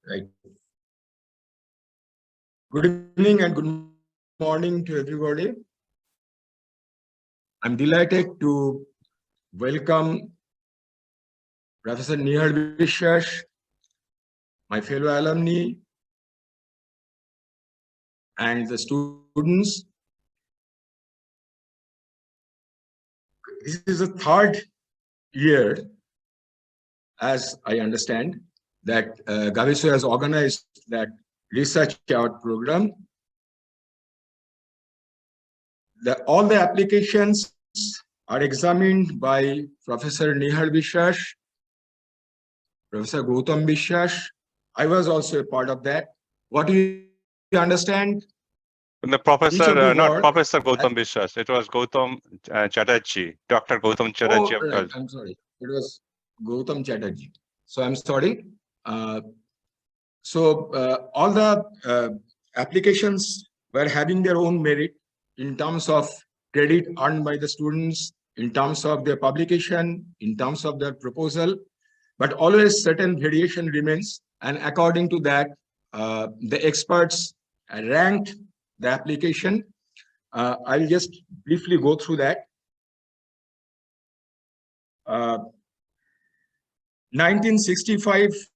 Right. Good evening and good morning to everybody. I'm delighted to welcome Professor Nihal Vishwas, my fellow alumni, and the students. This is the third year, as I understand, that GAABESU has organized that research award program. All the applications are examined by Professor Nihal Vishwas, Professor Gautam Vishwas. I was also a part of that. What do you understand? The professor, not work, Professor Gautam Vishwas, it was Gautam Chattopadhyay, Dr. Gautam Chattopadhyay. Oh, right. I'm sorry. It was Gautam Chattopadhyay. So I'm sorry. All the applications were having their own merit in terms of credit earned by the students, in terms of their publication, in terms of their proposal, but always certain variation remains. And according to that, the experts ranked the application. I'll just briefly go through that. 1965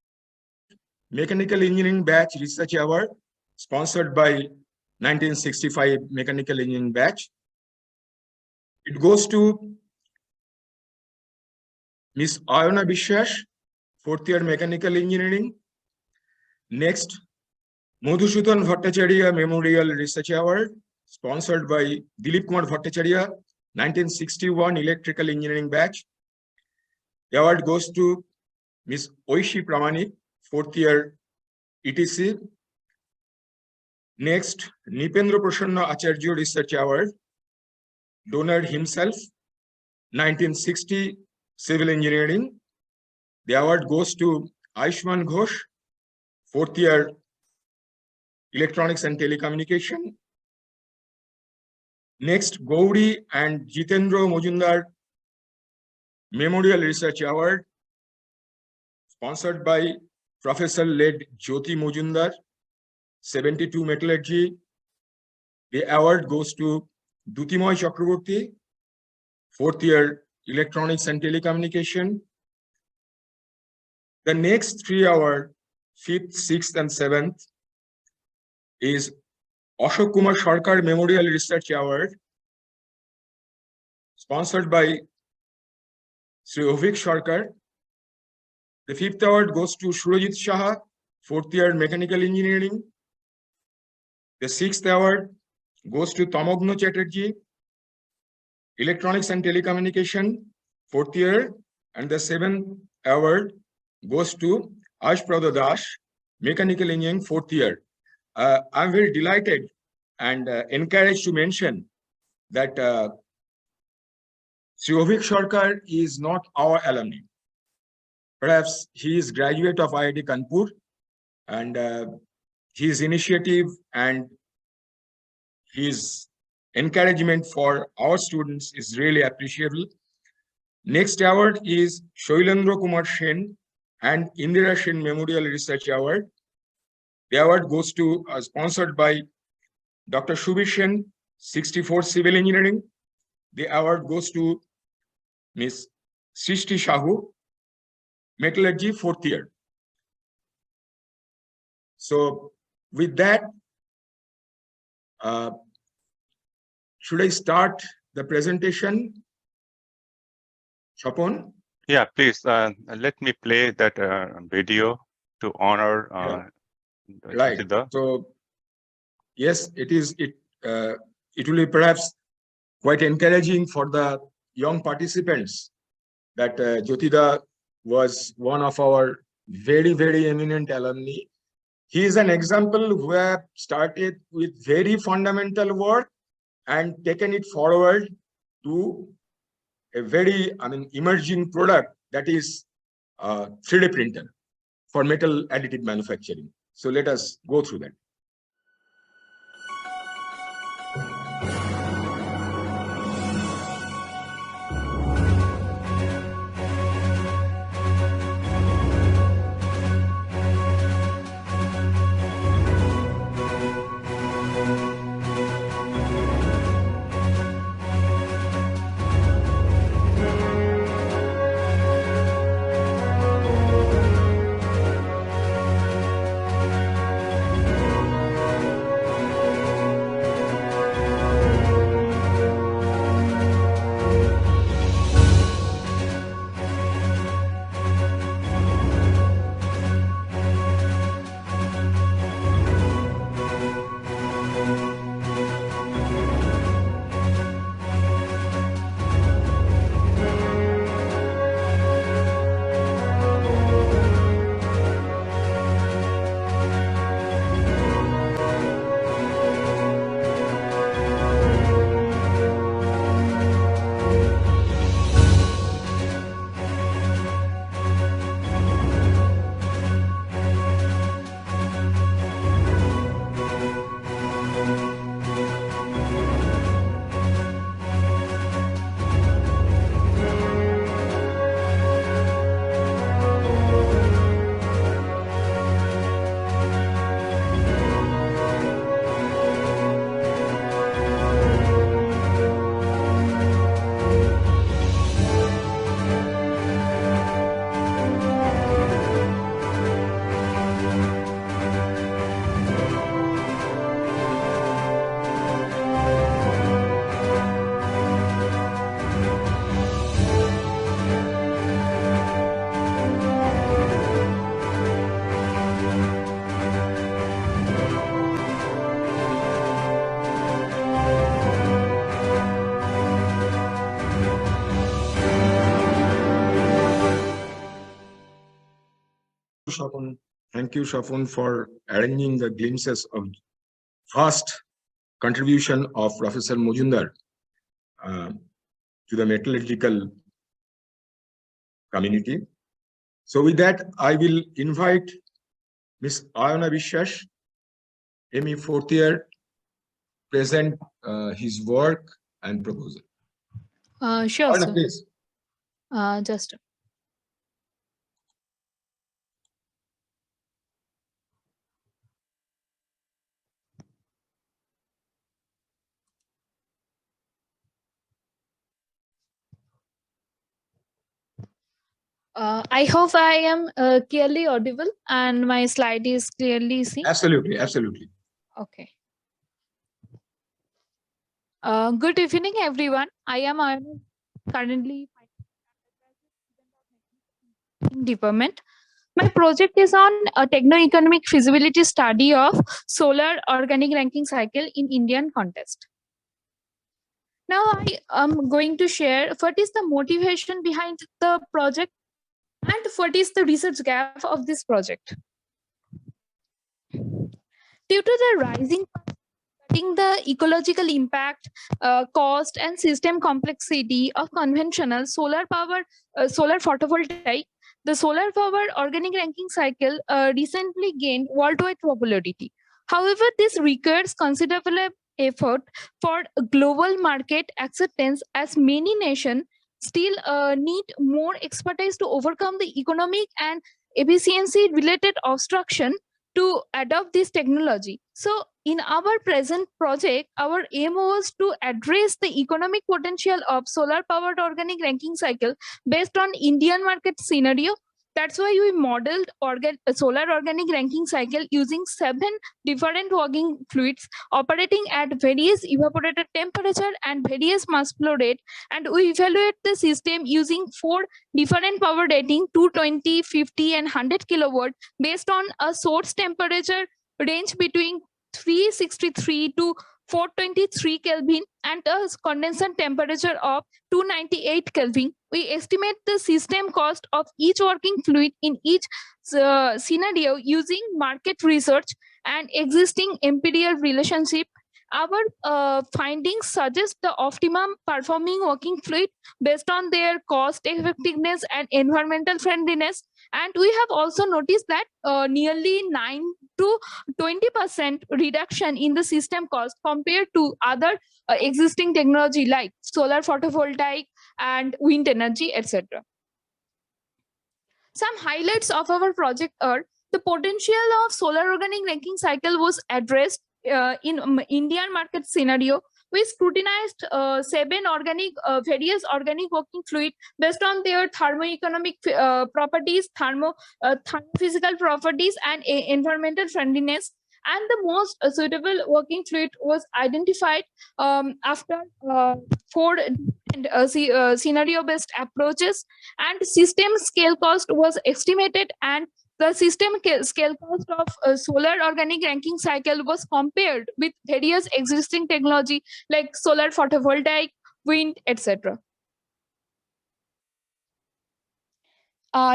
Mechanical Engineering Batch Research Award, sponsored by 1965 Mechanical Engineering Batch. It goes to Miss Ayana Vishwas, 4th year Mechanical Engineering. Next, Madhusudan Bhattacharya Memorial Research Award, sponsored by Dilip Kumar Bhattacharya, 1961 Electrical Engineering Batch. The award goes to Miss Oishi Pramanik, 4th year ETC. Next, Nipendra Prasanna Acharya Research Award, donor himself, 1960 Civil Engineering. The award goes to Aishman Ghosh, 4th year Electronics and Telecommunication. Next, Gauri and Jitendra Mojumdar Memorial Research Award, sponsored by Professor led Jyoti Mojumdar, 72 Metallurgy. The award goes to Dutimoy Chakraborty, 4th year Electronics and Telecommunication. The next 3 awards, 5th, 6th, and 7th, is Ashok Kumar Sarkar Memorial Research Award, sponsored by Sri Ovik Sarkar. The 5th award goes to Surajit Shah, 4th year Mechanical Engineering. The 6th award goes to Tamogno Chatterjee, Electronics and Telecommunication, 4th year. And the 7th award goes to Ashprada Das, Mechanical Engineering, 4th year. I'm very delighted and encouraged to mention that Sri Ovik Sarkar is not our alumni. Perhaps he is graduate of IIT Kanpur, and his initiative and his encouragement for our students is really appreciable. Next award is Shoilendra Kumar Sen and Indira Sen Memorial Research Award. The award goes to, sponsored by Dr. Shubir Sen, 64 Civil Engineering. The award goes to Miss Srishti Shahu, Metallurgy, 4th year. So with that, should I start the presentation? Chapon? Yeah, please let me play that video to honor right. So yes, it is. It will be perhaps quite encouraging for the young participants that Jyotida was one of our very, very eminent alumni. He is an example who have started with very fundamental work and taken it forward to a very, emerging product that is 3D printer for metal additive manufacturing. So let us go through that. Shapun. Thank you, Shapun, for arranging the glimpses of vast contribution of Professor Mujumdar to the metallurgical community. So with that, I will invite Ms. Ayana Vishwas, ME fourth year, present his work and proposal. Sure, Ayana, sir. please. Just I hope I am clearly audible and my slide is clearly seen. Absolutely, absolutely. Okay. Good evening, everyone. I am Ayana, currently in department. My project is on a techno-economic feasibility study of solar organic ranking cycle in Indian context. Now I am going to share what is the motivation behind the project and what is the research gap of this project. Due to the rising the ecological impact, cost, and system complexity of conventional solar power, solar photovoltaic, the solar power organic ranking cycle recently gained worldwide popularity. However, this requires considerable effort for global market acceptance, as many nations still need more expertise to overcome the economic and efficiency related obstruction to adopt this technology. So in our present project, our aim was to address the economic potential of solar powered organic ranking cycle based on Indian market scenario. That's why we modeled solar organic ranking cycle using 7 different working fluids operating at various evaporator temperature and various mass flow rate, and we evaluate the system using 4 different power rating 220, 50 and 100 kilowatt based on a source temperature range between 363 to 423 Kelvin and a condensate temperature of 298 Kelvin. We estimate the system cost of each working fluid in each scenario using market research and existing empirical relationship. Our findings suggest the optimum performing working fluid based on their cost effectiveness and environmental friendliness. And we have also noticed that nearly 9 to 20% reduction in the system cost compared to other existing technology like solar photovoltaic and wind energy, etc. Some highlights of our project are the potential of solar organic ranking cycle was addressed in Indian market scenario. We scrutinized 7 various organic working fluid based on their thermoeconomic properties, thermophysical properties, and environmental friendliness. And the most suitable working fluid was identified after 4 scenario-based approaches, and system scale cost was estimated, and the system scale cost of solar organic ranking cycle was compared with various existing technology like solar photovoltaic, wind, etc.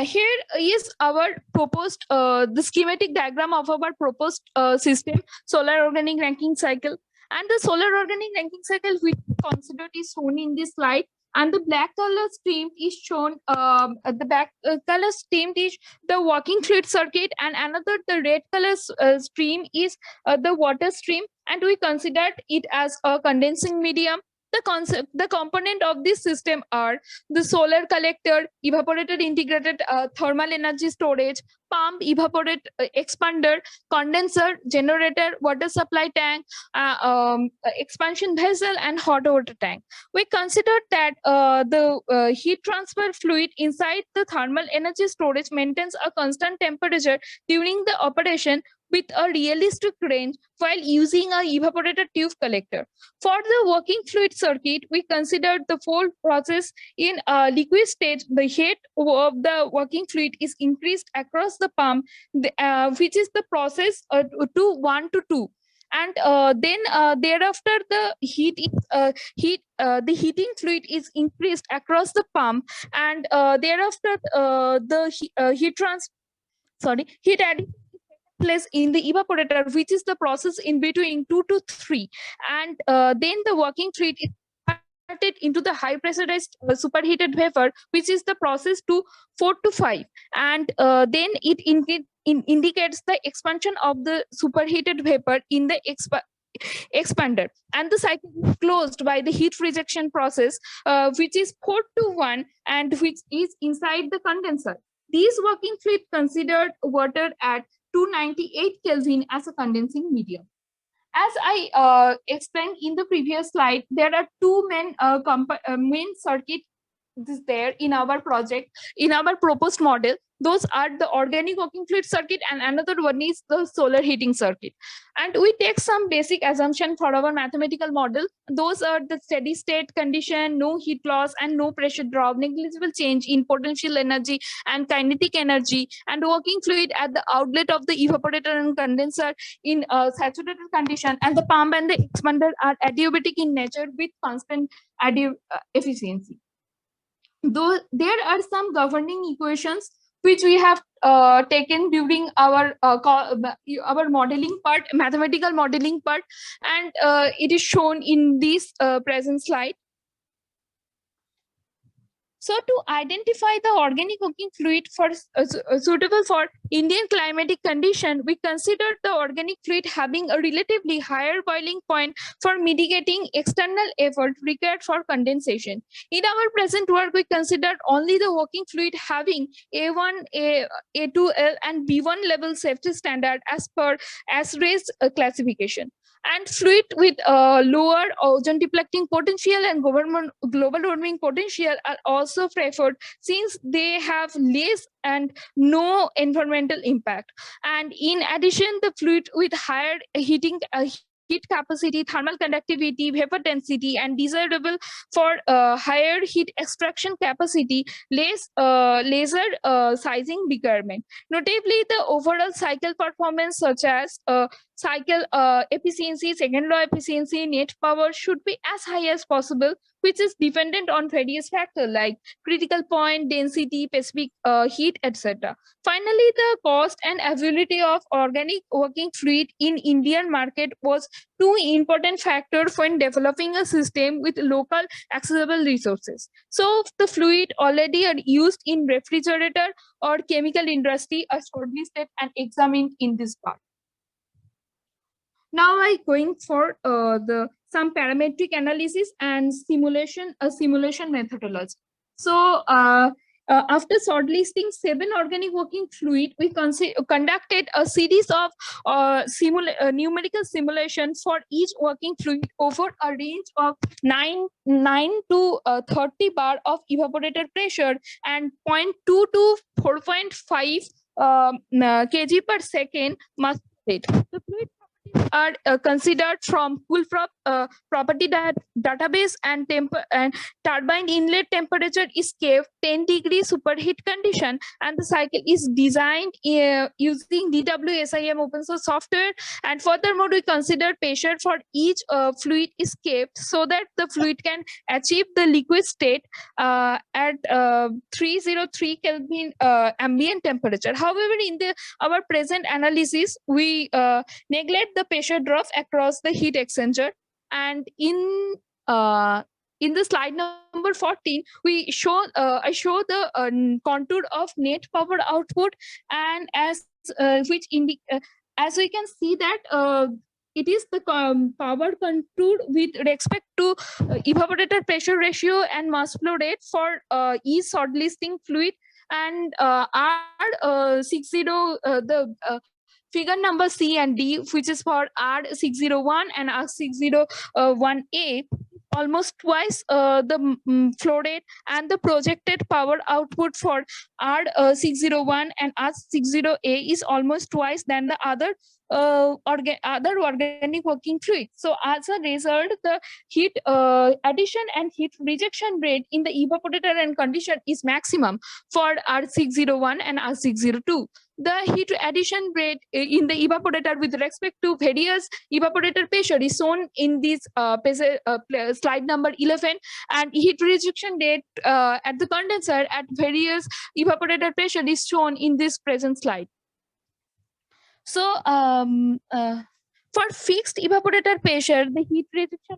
Here is our proposed the schematic diagram of our proposed system solar organic ranking cycle, and the solar organic ranking cycle which considered is shown in this slide, and the black color stream is shown the black color stream is the working fluid circuit, and another the red color stream is the water stream, and we considered it as a condensing medium. The component of this system are the solar collector, evaporator integrated thermal energy storage, pump, expander, condenser, generator, water supply tank, expansion vessel, and hot water tank. We considered that the heat transfer fluid inside the thermal energy storage maintains a constant temperature during the operation with a realistic range while using a evaporator tube collector. For the working fluid circuit, we considered the whole process in a liquid state. The heat of the working fluid is increased across the pump, which is the process to 1 to 2. And then thereafter the the heating fluid is increased across the pump, and thereafter the heat transfer heat addition place in the evaporator, which is the process in between 2 to 3, and then the working fluid is converted into the high pressurized superheated vapor, which is the process to 4 to 5, and then it indicates the expansion of the superheated vapor in the expander, and the cycle is closed by the heat rejection process, which is 4 to 1 and which is inside the condenser. These working fluid considered water at 298 Kelvin as a condensing medium. As I explained in the previous slide, there are two main circuits there in our project, in our proposed model. Those are the organic working fluid circuit, and another one is the solar heating circuit. And we take some basic assumption for our mathematical model. Those are the steady state condition, no heat loss and no pressure drop, negligible change in potential energy and kinetic energy, and working fluid at the outlet of the evaporator and condenser in saturated condition, and the pump and the expander are adiabatic in nature with constant efficiency. Though there are some governing equations which we have taken during our modeling part, mathematical modeling part, and it is shown in this present slide. So to identify the organic working fluid for suitable for Indian climatic condition, we considered the organic fluid having a relatively higher boiling point for mitigating external effort required for condensation. In our present work, we considered only the working fluid having A1, A2L and B1 level safety standard as per ASRAE's classification. And fluid with lower ozone depleting potential and global warming potential are also preferred, since they have less and no environmental impact. And in addition, the fluid with higher heat capacity, thermal conductivity, vapor density, and desirable for higher heat extraction capacity, laser sizing requirement. Notably, the overall cycle performance, such as cycle efficiency, second law efficiency, net power, should be as high as possible, which is dependent on various factors like critical point, density, specific heat, etc. Finally, the cost and availability of organic working fluid in Indian market was two important factors when developing a system with local accessible resources. So the fluid already are used in refrigerator or chemical industry are shortlisted and examined in this part. Now I going for some parametric analysis and simulation methodology. So after shortlisting 7 organic working fluid, we conducted a series of numerical simulations for each working fluid over a range of 9 to 30 bar of evaporator pressure and 0.2 to 4.5 kg per second mass rate. The fluid are considered from Prof property database, and turbine inlet temperature is kept 10 degree superheat condition, and the cycle is designed using DWSIM open source software. And furthermore, we consider pressure for each fluid is kept so that the fluid can achieve the liquid state at 303 Kelvin ambient temperature. However, in our present analysis, we neglect the pressure drop across the heat exchanger, and in the slide number 14, we show I show the contour of net power output, and as as we can see that it is the power contour with respect to evaporator pressure ratio and mass flow rate for each shortlisting fluid, and R60 the figure number C and D, which is for R601 and R601A, almost twice the flow rate, and the projected power output for R601 and R60A is almost twice than the other organic working fluid. So as a result, the heat addition and heat rejection rate in the evaporator and condition is maximum for R601 and R602. The heat addition rate in the evaporator with respect to various evaporator pressure is shown in this slide number 11, and heat rejection rate at the condenser at various evaporator pressure is shown in this present slide. So for fixed evaporator pressure, the heat rejection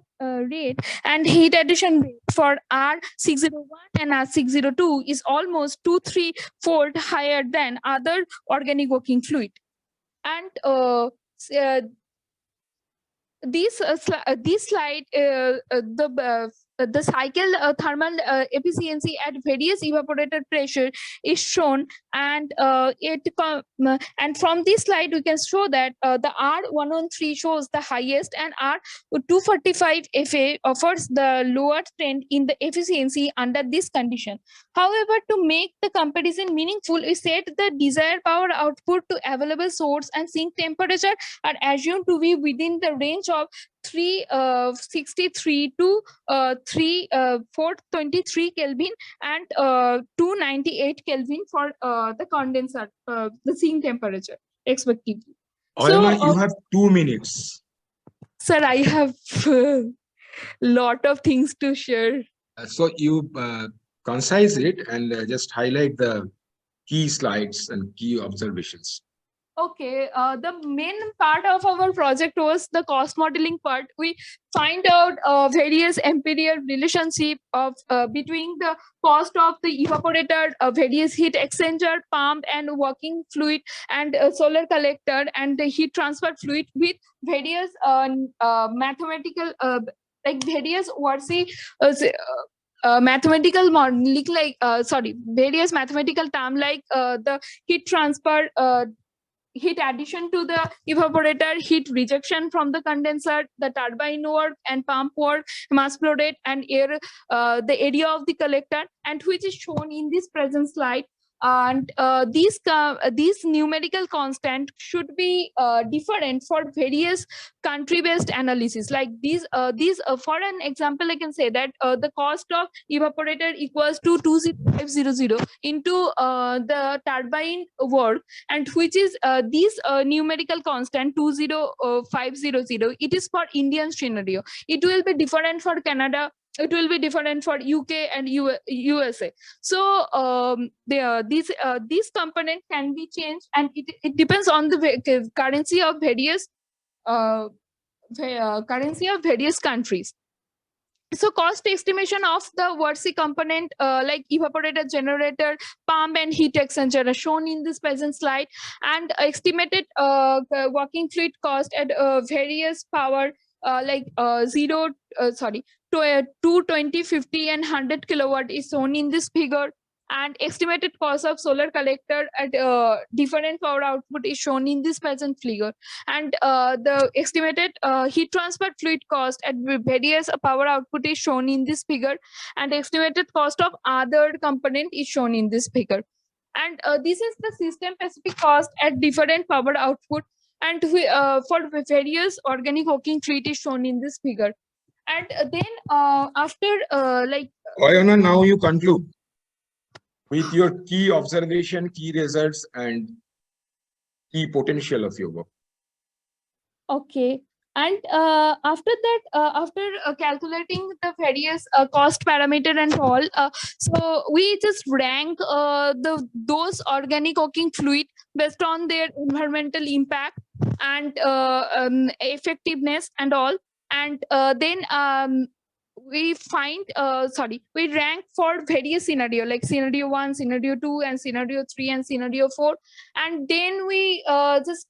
rate and heat addition rate for R601 and R602 is almost 2-3 fold higher than other organic working fluid. And this slide the cycle thermal efficiency at various evaporator pressure is shown, and and from this slide we can show that the R113 shows the highest and R245 FA offers the lower trend in the efficiency under this condition. However, to make the comparison meaningful, we set the desired power output to available source and sink temperature are assumed to be within the range of 363 to 423 Kelvin and 298 Kelvin for the condenser, the sink temperature, respectively. Ayana, you So, have 2 minutes. sir, I have a lot of things to share. So you concise it and just highlight the key slides and key observations. Okay, the main part of our project was the cost modeling part. We find out various empirical relationship of between the cost of the evaporator, various heat exchanger, pump, and working fluid, and solar collector, and the heat transfer fluid with various mathematical, like various mathematical modeling, like various mathematical term like the heat transfer. Heat addition to the evaporator, heat rejection from the condenser, the turbine work and pump work, mass flow rate, and air, the area of the collector, and which is shown in this present slide. And these numerical constant should be different for various country-based analysis. Like these, for an example, I can say that the cost of evaporator equals to 20500 into the turbine work, and which is this numerical constant 20500. It is for Indian scenario. It will be different for Canada. It will be different for UK and USA. So these component can be changed, and it depends on the currency of various countries. So cost estimation of the WRC component like evaporator, generator, pump, and heat exchanger are shown in this present slide, and estimated working fluid cost at various power like 220, 50, and 100 kilowatt is shown in this figure, and estimated cost of solar collector at different power output is shown in this present figure, and the estimated heat transfer fluid cost at various power output is shown in this figure, and estimated cost of other component is shown in this figure. And this is the system specific cost at different power output, and for various organic working fluid is shown in this figure. And then after Ayana, now you conclude with your key observation, key results, and key potential of your work. Okay. And after that, after calculating the various cost parameter and all, so we just rank those organic working fluid based on their environmental impact and effectiveness and all. And then we find we rank for various scenario, like scenario 1, scenario 2, and scenario 3, and scenario 4, and then we just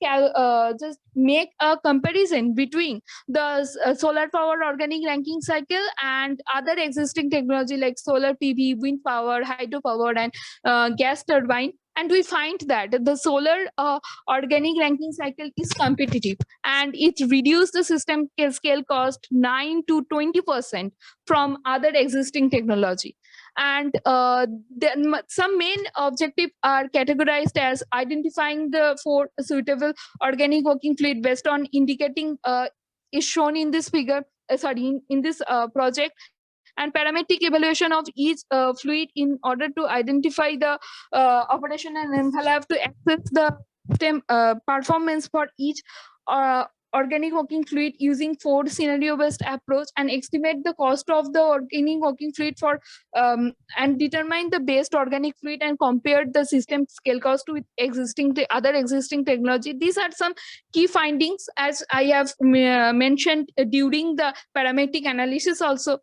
make a comparison between the solar power organic ranking cycle and other existing technology like solar PV, wind power, hydropower, and gas turbine. And we find that the solar organic ranking cycle is competitive, and it reduced the system scale cost 9 to 20% from other existing technology. And then some main objectives are categorized as identifying the 4 suitable organic working fluid based on indicating is shown in this figure, in this project, and parametric evaluation of each fluid in order to identify the operation and envelope to access the system performance for each organic working fluid using 4 scenario-based approach and estimate the cost of the organic working fluid for and determine the best organic fluid and compare the system scale cost with other existing technology. These are some key findings as I have mentioned during the parametric analysis also.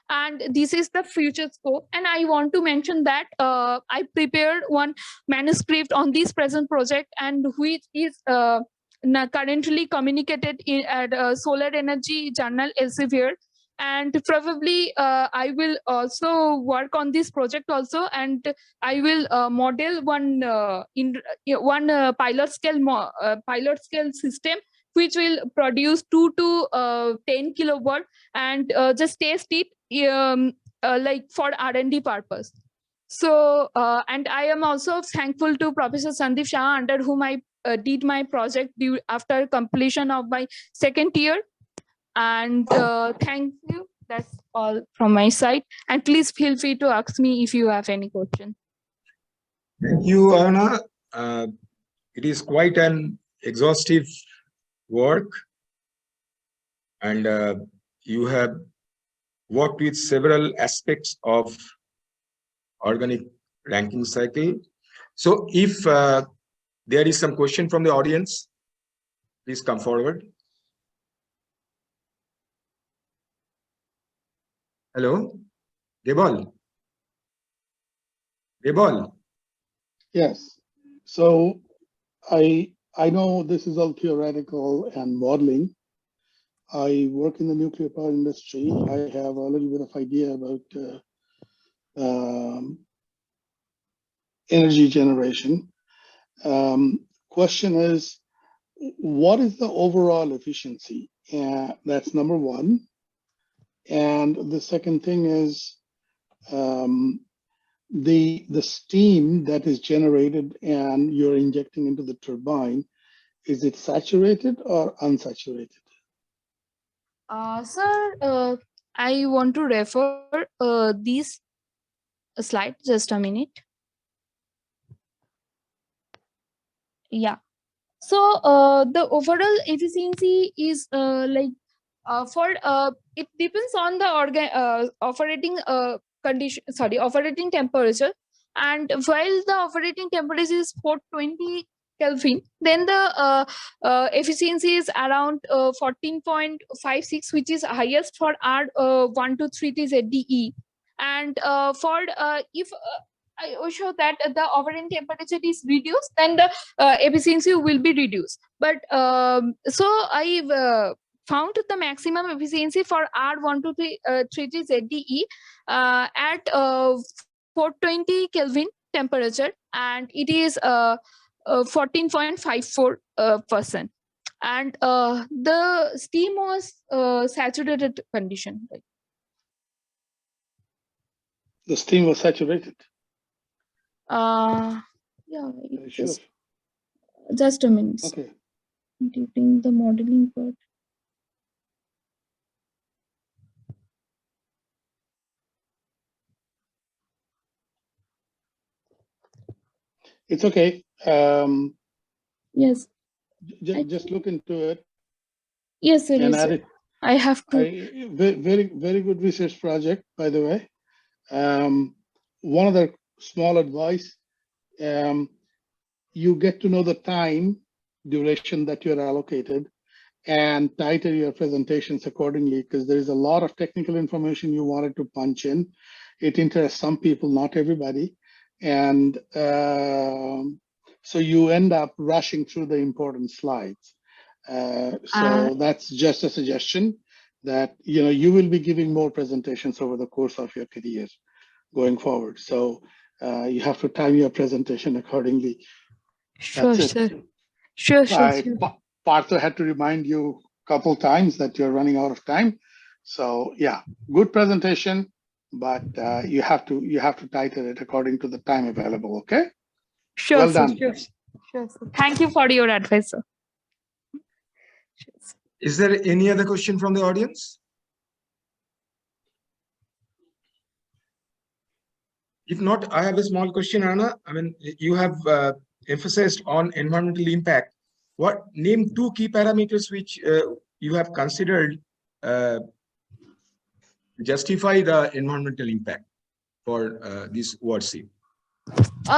And this is the future scope. And I want to mention that I prepared one manuscript on this present project, and which is currently communicated at Solar Energy Journal Elsevier. And probably I will also work on this project also, and I will model one pilot scale system which will produce 2 to 10 kilowatt, and just test it like for R&D purpose. So, and I am also thankful to Professor Sandeep Shah, under whom I did my project after completion of my second year. And thank you. That's all from my side. And please feel free to ask me if you have any question. Thank you, Anna. It is quite an exhaustive work, and you have worked with several aspects of organic ranking cycle. So if there is some question from the audience, please come forward. Hello, Debal. Yes. So I know this is all theoretical and modeling. I work in the nuclear power industry. I have a little bit of idea about energy generation. Question is, what is the overall efficiency? That's number one. And the second thing is the steam that is generated and you're injecting into the turbine, is it saturated or unsaturated? Sir, I want to refer this slide, just a minute. Yeah. So the overall efficiency is it depends on the operating condition, operating temperature. And while the operating temperature is 420 Kelvin, then the efficiency is around 14.56, which is highest for R123T ZDE. And if I show that the operating temperature is reduced, then the efficiency will be reduced. But so I found the maximum efficiency for R123T ZDE at 420 Kelvin temperature, and it is 14.54%. And the steam was saturated condition. The steam was saturated? Yeah, Sure. Just a minute. Okay. During the modeling part. It's okay. Yes. Just look into it. Yes, it and is. add it. I have to. Very good research project, by the way. One other small advice, you get to know the time duration that you're allocated and title your presentations accordingly, because there is a lot of technical information you wanted to punch in. It interests some people, not everybody. And so you end up rushing through the important slides. So that's just a suggestion that, you will be giving more presentations over the course of your career going forward. So you have to time your presentation accordingly. Sure, That's it. Sure. Partha had to remind you a couple times that you're running out of time. So yeah, good presentation, but you have to title it according to the time available. Okay. Sure. Well done. Sure. Thank you for your advice, sir. Is there any other question from the audience? If not, I have a small question, Anna. I mean, you have emphasized on environmental impact. What name two key parameters which you have considered justify the environmental impact for this WordC?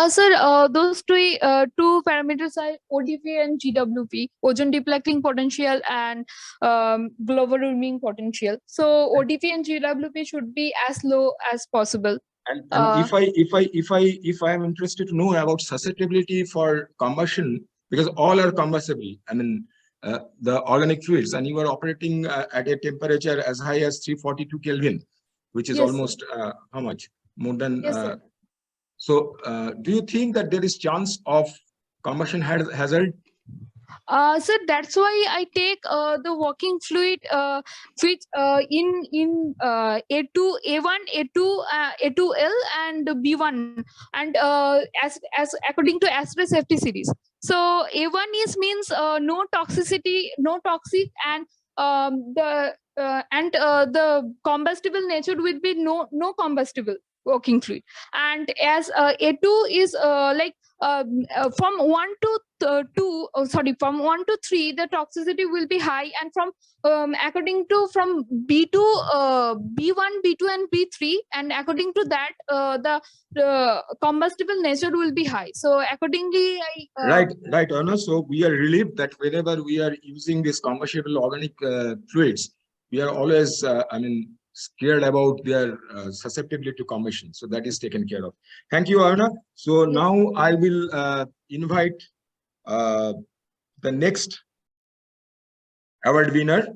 Sir, those two parameters are ODP and GWP, ozone depleting potential and global warming potential. So ODP and GWP should be as low as possible. And if I am interested to know about susceptibility for combustion, because all are combustible, I mean the organic fluids, and you are operating at a temperature as high as 342 Kelvin, which is Yes, almost how much more than. Yes, sir. So, do you think that there is chance of combustion hazard? So that's why I take the working fluid which in A2, A1, A2, A2L and B1, and as according to Astra safety series. So A1 is means no toxicity, no toxic, and the combustible nature will be no combustible working fluid, and as A2 is from 1 to 2, from 1 to 3 the toxicity will be high, and from according to from B2, B1, B2 and B3, and according to that the combustible nature will be high. So accordingly Right, Anna. So we are relieved that whenever we are using these combustible organic fluids, we are always scared about their susceptibility to combustion. So that is taken care of. Thank you, Arna. So now I will invite the next award winner,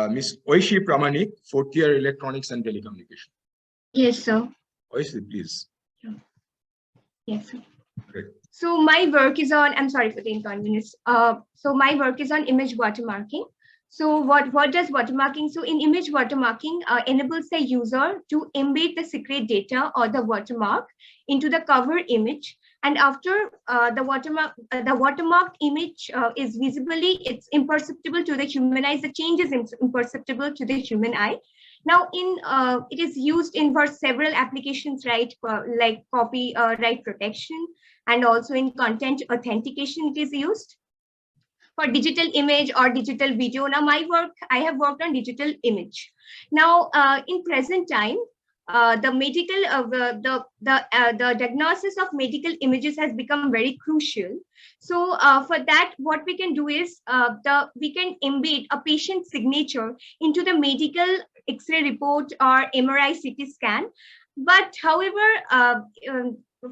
Ms. Oishi Pramanik, 4th year Electronics and Telecommunication. Yes, sir. Oishi, please. Yes, sir. Great. So my work is on, I'm sorry for the inconvenience. So my work is on image watermarking. So what does watermarking? So in image watermarking enables the user to embed the secret data or the watermark into the cover image. And after the watermarked image is visibly, it's imperceptible to the human eye. The change is imperceptible to the human eye. Now, it is used in for several applications, right? Like copyright protection, and also in content authentication, it is used for digital image or digital video. Now, I have worked on digital image. Now, in present time, the diagnosis of medical images has become very crucial. So for that, what we can do is we can embed a patient signature into the medical X-ray report or MRI CT scan. But however,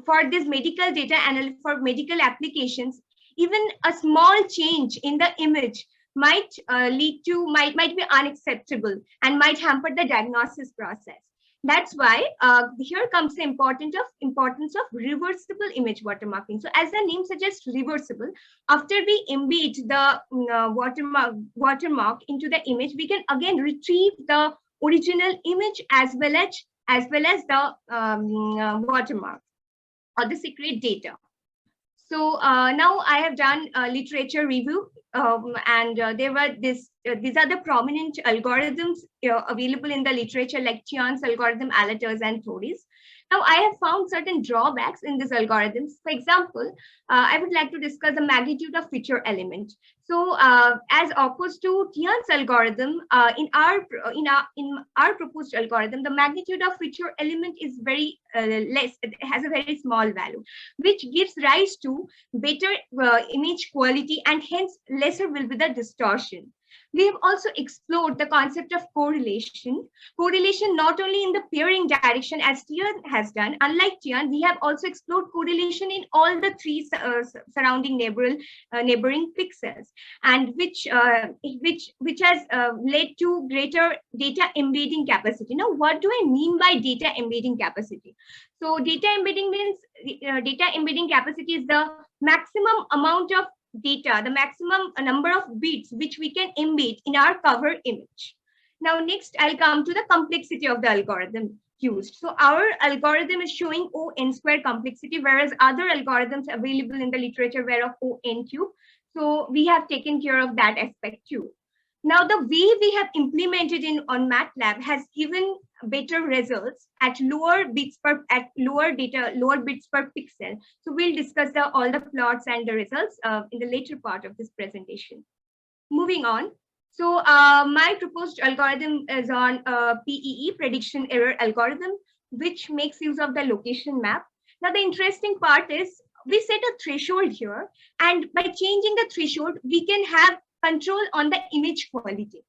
for this medical data analysis for medical applications, even a small change in the image might might be unacceptable and might hamper the diagnosis process. That's why here comes the importance of reversible image watermarking. So as the name suggests, reversible. After we embed the watermark into the image, we can again retrieve the original image as well as the watermark or the secret data. So now I have done literature review, and these are the prominent algorithms available in the literature, like Chian's algorithm, Alatar's, and Thori's. Now I have found certain drawbacks in these algorithms. For example, I would like to discuss the magnitude of feature element. So as opposed to Chian's algorithm, in our proposed algorithm, the magnitude of feature element is very less. It has a very small value, which gives rise to better image quality, and hence lesser will be the distortion. We have also explored the concept of correlation. Correlation not only in the pairing direction as Tian has done. Unlike Tian, we have also explored correlation in all the three surrounding neighboring pixels, and which has led to greater data embedding capacity. Now, what do I mean by data embedding capacity? So data embedding means data embedding capacity is the maximum amount of data, the maximum number of bits which we can embed in our cover image. Now, next, I'll come to the complexity of the algorithm used. So our algorithm is showing O(n) square complexity, whereas other algorithms available in the literature were of O(n) cube. So we have taken care of that aspect too. Now, the way we have implemented on MATLAB has given better results at lower bits per pixel. So we'll discuss all the plots and the results in the later part of this presentation. Moving on. So my proposed algorithm is on PEE, prediction error algorithm, which makes use of the location map. Now, the interesting part is we set a threshold here, and by changing the threshold, we can have control on the image quality.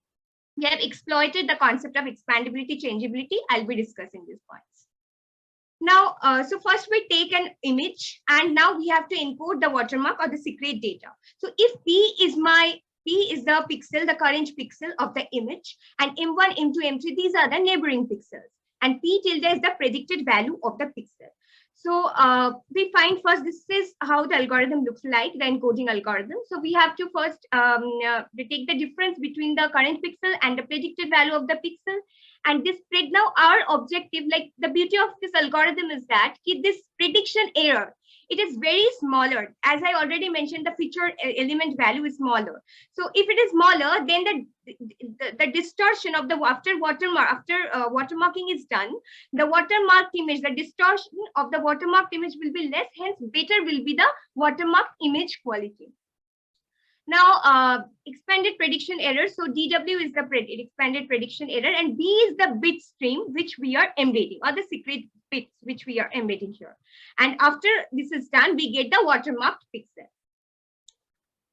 We have exploited the concept of expandability, changeability. I'll be discussing these points. Now, so first we take an image, and now we have to encode the watermark or the secret data. So if P is the pixel, the current pixel of the image, and M1, M2, M3, these are the neighboring pixels, and P tilde is the predicted value of the pixel. So we find first, this is how the algorithm looks like, the encoding algorithm. So we have to first take the difference between the current pixel and the predicted value of the pixel. And this now our objective, like the beauty of this algorithm is that this prediction error, it is very smaller. As I already mentioned, the feature element value is smaller. So if it is smaller, then the distortion of the watermarking is done. The watermarked image, the distortion of the watermarked image will be less, hence better will be the watermarked image quality. Now, expanded prediction error. So DW is the expanded prediction error, and B is the bit stream which we are embedding, or the secret bits which we are embedding here. And after this is done, we get the watermarked pixel.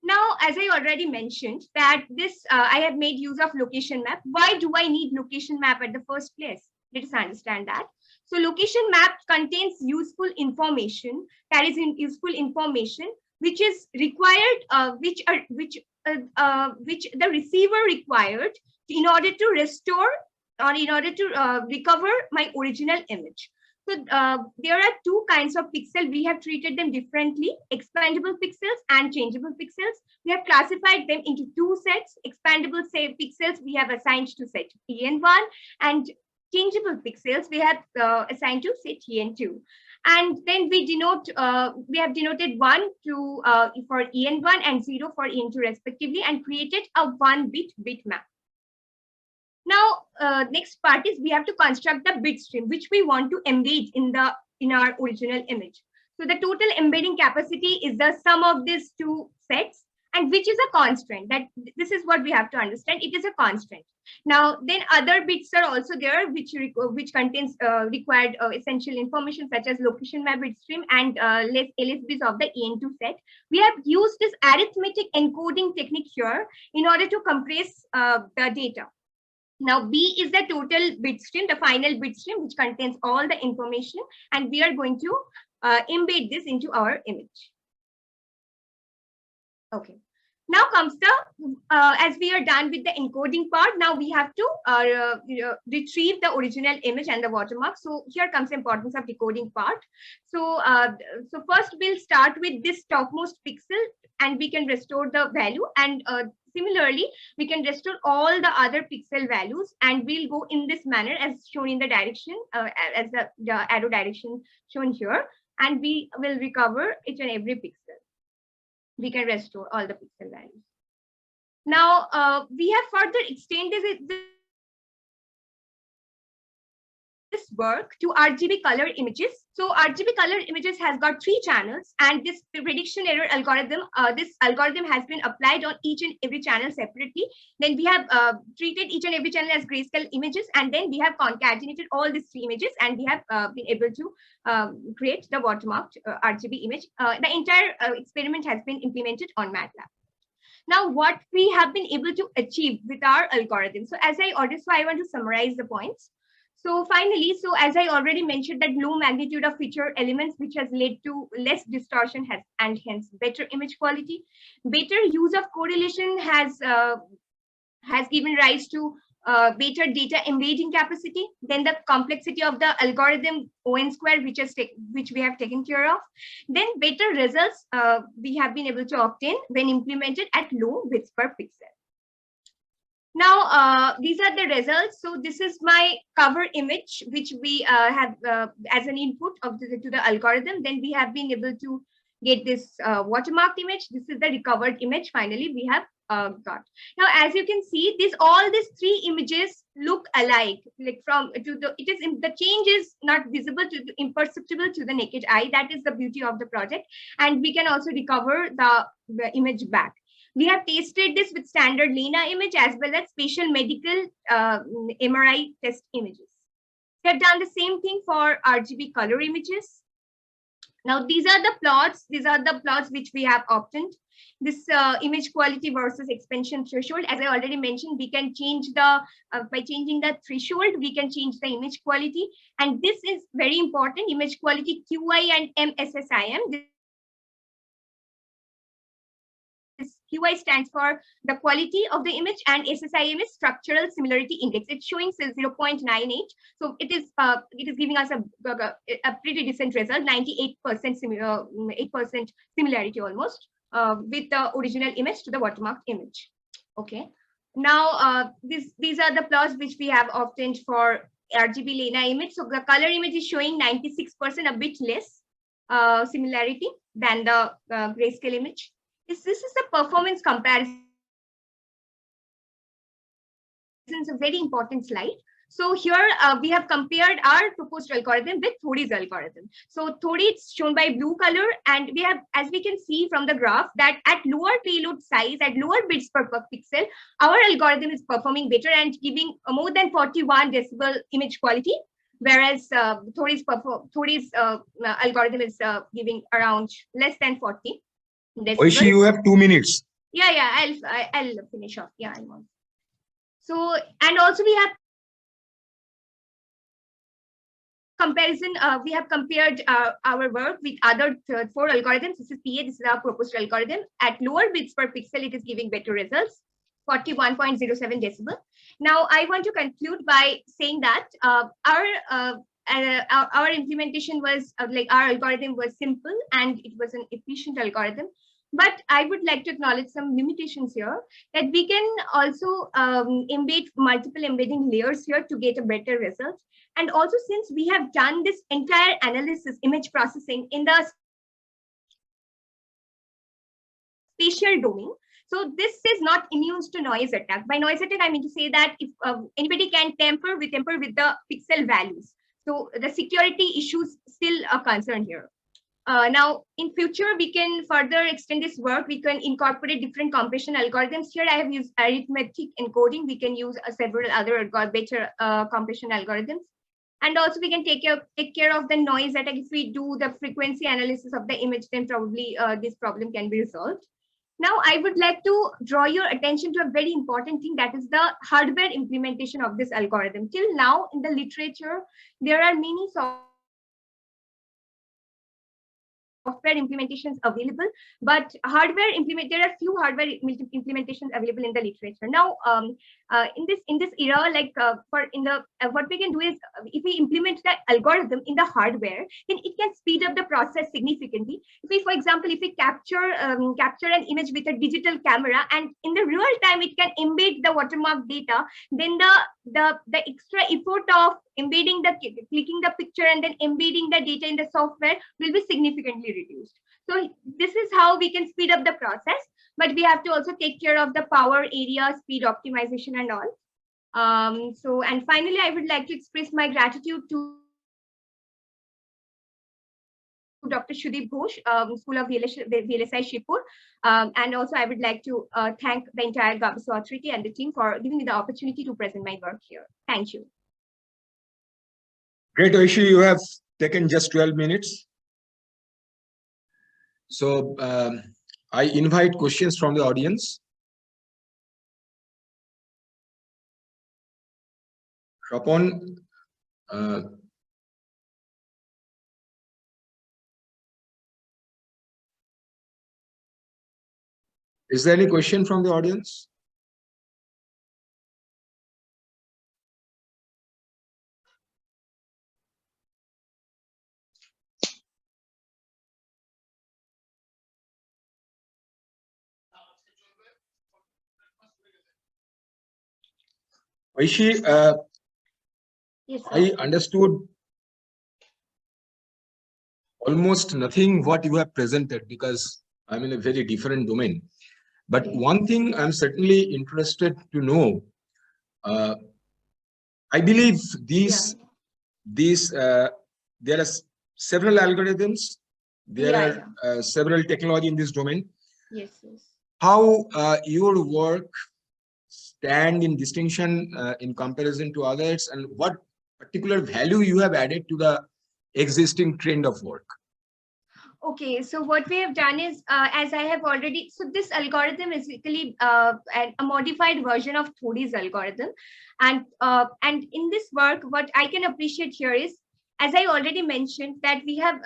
Now, as I already mentioned, that this I have made use of location map. Why do I need location map at the first place? Let us understand that. So location map contains useful information, carries in useful information which is required, which the receiver required in order to restore or in order to recover my original image. So there are two kinds of pixel. We have treated them differently: expandable pixels and changeable pixels. We have classified them into two sets. Expandable pixels we have assigned to set EN1, and changeable pixels we have assigned to set EN2. And then we denote, we have denoted 1 to for EN1 and 0 for EN2 respectively, and created a 1-bit bitmap. Now, next part is we have to construct the bit stream, which we want to embed in our original image. So the total embedding capacity is the sum of these two sets, and which is a constant. That this is what we have to understand. It is a constant. Now, then other bits are also there, which contains required essential information such as location map bit stream and LSBs of the EN2 set. We have used this arithmetic encoding technique here in order to compress the data. Now, B is the total bit stream, the final bit stream, which contains all the information, and we are going to embed this into our image. Okay. Now comes the, as we are done with the encoding part, now we have to retrieve the original image and the watermark. So here comes the importance of decoding part. So, so first we'll start with this topmost pixel, and we can restore the value. And similarly, we can restore all the other pixel values, and we'll go in this manner as shown in the direction, as the arrow direction shown here, and we will recover each and every pixel. We can restore all the pixel values. Now, we have further extended this work to RGB color images. So RGB color images has got 3 channels, and this prediction error algorithm, this algorithm has been applied on each and every channel separately. Then we have treated each and every channel as grayscale images, and then we have concatenated all these 3 images, and we have been able to create the watermarked RGB image. The entire experiment has been implemented on MATLAB. Now, what we have been able to achieve with our algorithm. So as I already, so I want to summarize the points. So finally, so as I already mentioned, that low magnitude of feature elements, which has led to less distortion and hence better image quality. Better use of correlation has given rise to better data embedding capacity. Then the complexity of the algorithm ON square, which we have taken care of. Then better results we have been able to obtain when implemented at low bits per pixel. Now, these are the results. So this is my cover image, which we have as an input to the algorithm. Then we have been able to get this watermarked image. This is the recovered image. Finally, we have got. Now, as you can see, all these three images look alike. Like the change is not visible imperceptible to the naked eye. That is the beauty of the project, and we can also recover the image back. We have tested this with standard LENA image as well as spatial medical MRI test images. We have done the same thing for RGB color images. Now, these are the plots. These are the plots which we have obtained. This image quality versus expansion threshold. As I already mentioned, we can change the, by changing the threshold, we can change the image quality. And this is very important, image quality QI and MSSIM. QI stands for the quality of the image, and SSIM is structural similarity index. It's showing 0.98. So it is giving us a pretty decent result, 98% 8% similarity almost with the original image to the watermark image. Okay. Now these are the plots which we have obtained for RGB LENA image. So the color image is showing 96%, a bit less similarity than the grayscale image. This is a performance comparison. It's a very important slide. So here we have compared our proposed algorithm with Thodi's algorithm. So Thodi is shown by blue color, and we have, as we can see from the graph, that at lower payload size, at lower bits per pixel, our algorithm is performing better and giving more than 41 decibel image quality, whereas Thodi's algorithm is giving around less than 40. Oishi, you have 2 minutes. Yeah, I'll finish off. Yeah, I want. So, and also we have comparison. We have compared our work with other 4 algorithms. This is PA. This is our proposed algorithm. At lower bits per pixel, it is giving better results, 41.07 decibel. Now, I want to conclude by saying that our implementation was our algorithm was simple and it was an efficient algorithm. But I would like to acknowledge some limitations here, that we can also embed multiple embedding layers here to get a better result. And also, since we have done this entire analysis, image processing in the spatial domain, so this is not immune to noise attack. By noise attack, I mean to say that if anybody can tamper with the pixel values. So the security issues still a concern here. Now, in future, we can further extend this work. We can incorporate different compression algorithms. Here, I have used arithmetic encoding. We can use several other better compression algorithms. And also, we can take care of the noise attack. If we do the frequency analysis of the image, then probably this problem can be resolved. Now, I would like to draw your attention to a very important thing, that is the hardware implementation of this algorithm. Till now, in the literature, there are many software implementations available, but there are few hardware implementations available in the literature. Now, in this era, what we can do is, if we implement the algorithm in the hardware, then it can speed up the process significantly. For example, if we capture an image with a digital camera, and in the real time it can embed the watermark data, then the extra effort of clicking the picture and then embedding the data in the software will be significantly reduced. So this is how we can speed up the process, but we have to also take care of the power, area, speed optimization and all. And finally, I would like to express my gratitude to Dr. Sudeep Ghosh, School of VLSI Shibpur. And also I would like to thank the entire GAABESU authority and the team for giving me the opportunity to present my work here. Thank you. Great, Oishi, you have taken just 12 minutes. So I invite questions from the audience. Rapon, is there any question from the audience? Oishi, Yes, sir. I understood almost nothing what you have presented because I'm in a very different domain. But one thing I'm certainly interested to know, I believe there are several algorithms, there are several technology in this domain. Yes. How your work stand in distinction in comparison to others, and what particular value you have added to the existing trend of work? Okay, so what we have done is, as I have already, so this algorithm is basically a modified version of Thodi's algorithm. And in this work, what I can appreciate here is, as I already mentioned, that we have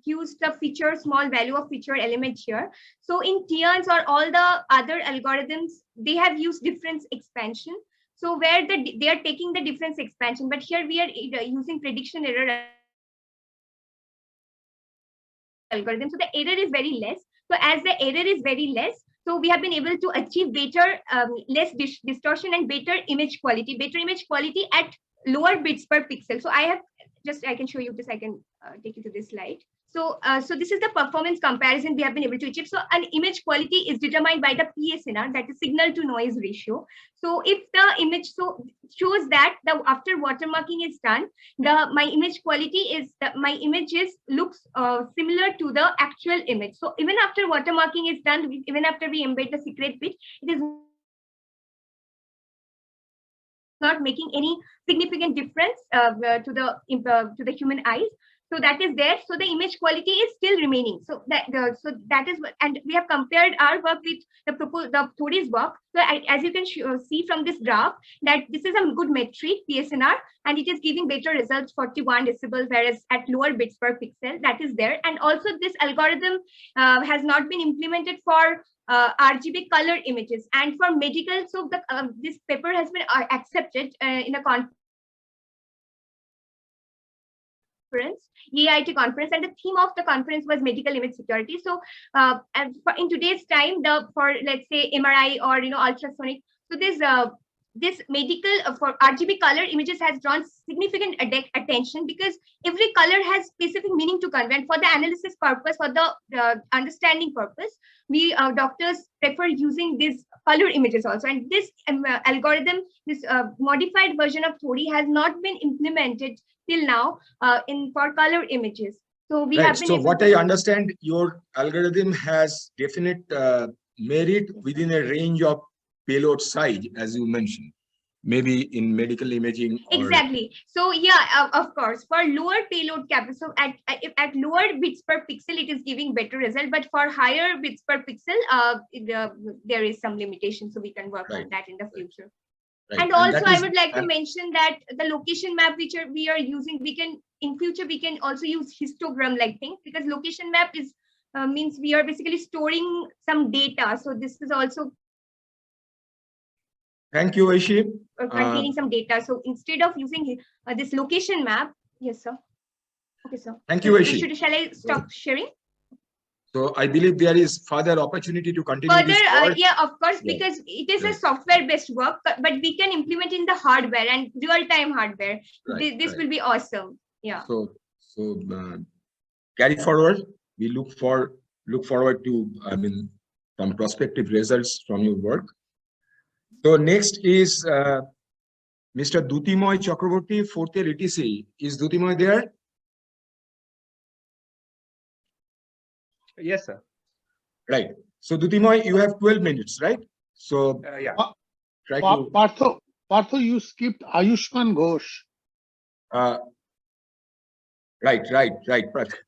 used the feature, small value of feature element here. So in TIANS or all the other algorithms, they have used difference expansion. So where they are taking the difference expansion, but here we are using prediction error algorithm. So the error is very less. So as the error is very less, so we have been able to achieve better, less distortion and better image quality at lower bits per pixel. So I can show you this. I can take you to this slide. So, so this is the performance comparison we have been able to achieve. So an image quality is determined by the PSNR, that is signal to noise ratio. So if the image shows that after watermarking is done, my image quality is my images looks similar to the actual image. So even after watermarking is done, even after we embed the secret bit, it is not making any significant difference to the human eyes. So that is there. So the image quality is still remaining. So that is what, and we have compared our work with the Thodi's work. So as you can see from this graph, that this is a good metric, PSNR, and it is giving better results, 41 decibel, whereas at lower bits per pixel, that is there. And also this algorithm has not been implemented for RGB color images and for medical. So this paper has been accepted in a conference, EIT conference, and the theme of the conference was medical image security. So in today's time, for let's say MRI or ultrasonic, so this medical for RGB color images has drawn significant attention, because every color has specific meaning to convey. And for the analysis purpose, for the understanding purpose, we doctors prefer using these color images also. And this algorithm, this modified version of Thodi, has not been implemented till now for color images. So we have been. So what I understand, your algorithm has definite merit within a range of payload size, as you mentioned, maybe in medical imaging. Exactly. So yeah, of course, for lower payload cap, so at lower bits per pixel, it is giving better result. But for higher bits per pixel, there is some limitation. So we can work on that in the future. Right. And also, I would like to mention that the location map which we are using, in future we can also use histogram like things, because location map is means we are basically storing some data. So this is also. Thank you, Aishi. Containing some data. So instead of using this location map, yes, sir. Okay, sir. Thank you, Aishi. Shall I stop sharing? So I believe there is further opportunity to continue this work. Yeah, of course, because it is a software-based work, but we can implement in the hardware and real-time hardware. This will be awesome. Yeah. So carry forward. We look forward to some prospective results from your work. So next is Mr. Dutimoy Chakraborty, fourth year ETC. Is Dutimoy there? Yes, sir. Right. So Dutimoy, you have 12 minutes, right? So yeah. Partha, you skipped Ayushman Ghosh. Right.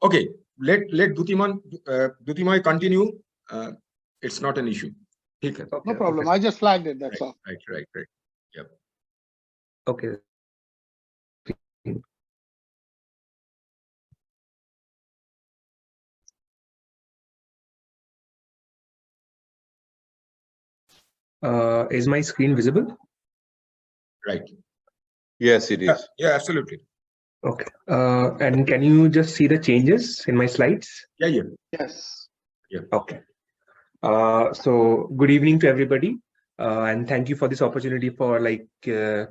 Okay. Let Dutimoy continue. It's not an issue. Okay, no problem. Okay. I just flagged it. That's all. Right. Yep. Okay. Is my screen visible? Right. Yes, it is. Yeah, absolutely. Okay. And can you just see the changes in my slides? Yeah. Yes. Yeah. Okay. So good evening to everybody, and thank you for this opportunity for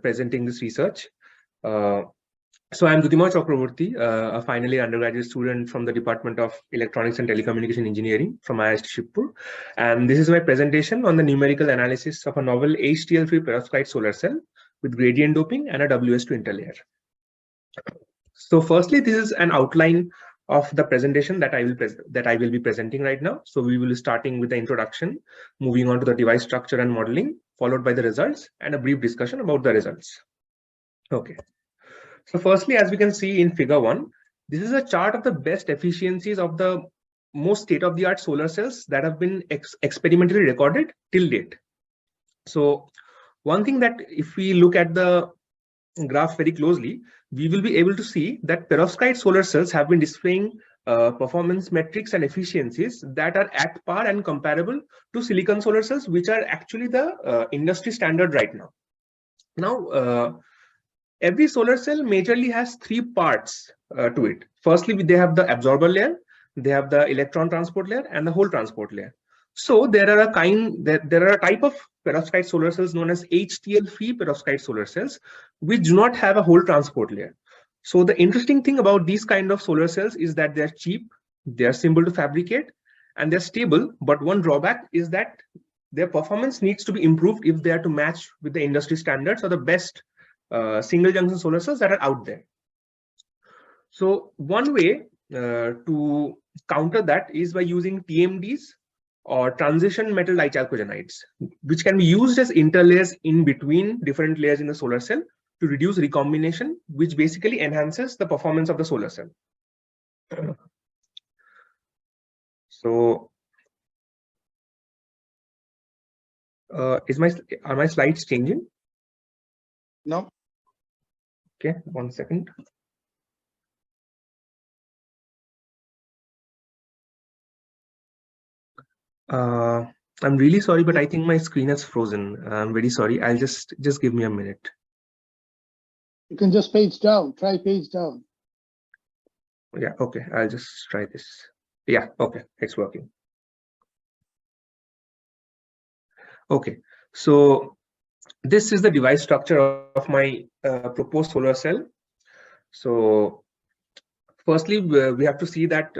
presenting this research. So I'm Dudima Chakraborty, a final year undergraduate student from the Department of Electronics and Telecommunication Engineering from IIT Shibpur. And this is my presentation on the numerical analysis of a novel HTL-free perovskite solar cell with gradient doping and a WS2 interlayer. So firstly, this is an outline of the presentation that I will be presenting right now. So we will be starting with the introduction, moving on to the device structure and modeling, followed by the results and a brief discussion about the results. Okay. So firstly, as we can see in figure 1, this is a chart of the best efficiencies of the most state-of-the-art solar cells that have been experimentally recorded till date. So one thing that if we look at the graph very closely, we will be able to see that perovskite solar cells have been displaying performance metrics and efficiencies that are at par and comparable to silicon solar cells, which are actually the industry standard right now. Now, every solar cell majorly has 3 parts to it. Firstly, they have the absorber layer, they have the electron transport layer, and the hole transport layer. So there are a type of perovskite solar cells known as HTL-free perovskite solar cells, which do not have a hole transport layer. So the interesting thing about these kind of solar cells is that they're cheap, they're simple to fabricate, and they're stable. But one drawback is that their performance needs to be improved if they are to match with the industry standards or the best single junction solar cells that are out there. So one way to counter that is by using TMDs or transition metal dichalcogenides, which can be used as interlayers in between different layers in the solar cell to reduce recombination, which basically enhances the performance of the solar cell. So are my slides changing? No. Okay, 1 second. I'm really sorry, but I think my screen has frozen. I'm very sorry. I'll just give me a minute. You can just page down, try page down. Yeah, okay, I'll just try this. Yeah, okay, it's working. Okay, so this is the device structure of my proposed solar cell. So firstly, we have to see that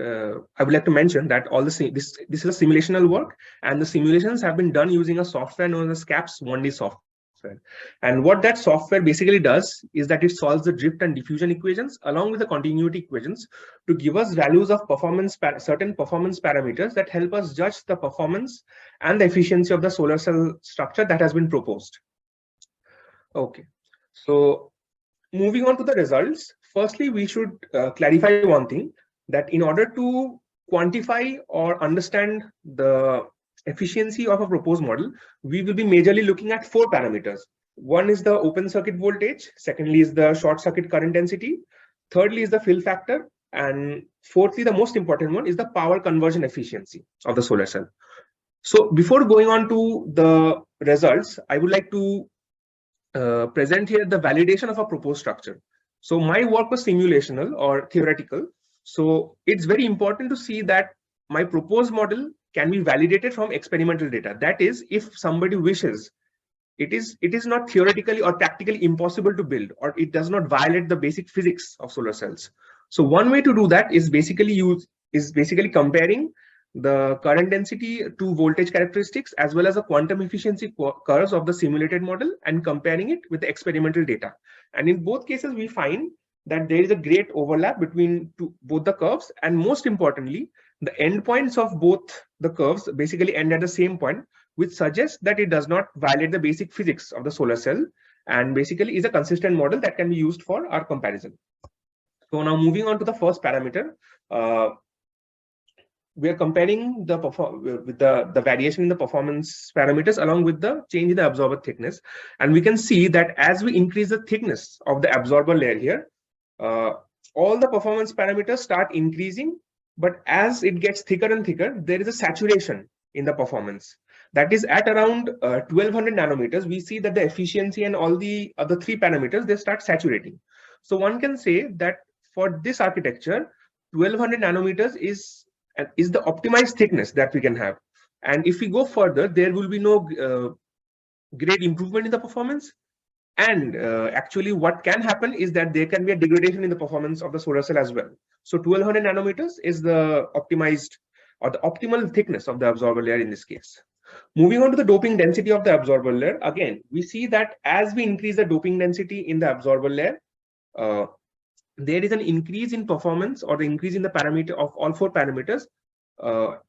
I would like to mention that all this is a simulational work, and the simulations have been done using a software known as CAPS 1D software. And what that software basically does is that it solves the drift and diffusion equations along with the continuity equations to give us values of certain performance parameters that help us judge the performance and the efficiency of the solar cell structure that has been proposed. Okay, so moving on to the results, firstly, we should clarify one thing, that in order to quantify or understand the efficiency of a proposed model, we will be majorly looking at 4 parameters. One is the open circuit voltage, secondly is the short circuit current density, thirdly is the fill factor, and fourthly, the most important one, is the power conversion efficiency of the solar cell. So before going on to the results, I would like to present here the validation of a proposed structure. So my work was simulational or theoretical. So it's very important to see that my proposed model can be validated from experimental data. That is, if somebody wishes, it is not theoretically or practically impossible to build, or it does not violate the basic physics of solar cells. So one way to do that is basically comparing the current density to voltage characteristics as well as the quantum efficiency curves of the simulated model and comparing it with the experimental data. And in both cases, we find that there is a great overlap between both the curves, and most importantly, the endpoints of both the curves basically end at the same point, which suggests that it does not violate the basic physics of the solar cell and basically is a consistent model that can be used for our comparison. So now moving on to the first parameter, we are comparing the variation in the performance parameters along with the change in the absorber thickness. And we can see that as we increase the thickness of the absorber layer here, all the performance parameters start increasing. But as it gets thicker and thicker, there is a saturation in the performance. That is at around 1200 nanometers, we see that the efficiency and all the other 3 parameters, they start saturating. So one can say that for this architecture, 1200 nanometers is the optimized thickness that we can have. And if we go further, there will be no great improvement in the performance. And actually what can happen is that there can be a degradation in the performance of the solar cell as well. So 1200 nanometers is the optimized or the optimal thickness of the absorber layer in this case. Moving on to the doping density of the absorber layer, again, we see that as we increase the doping density in the absorber layer, there is an increase in performance or the increase in the parameter of all 4 parameters.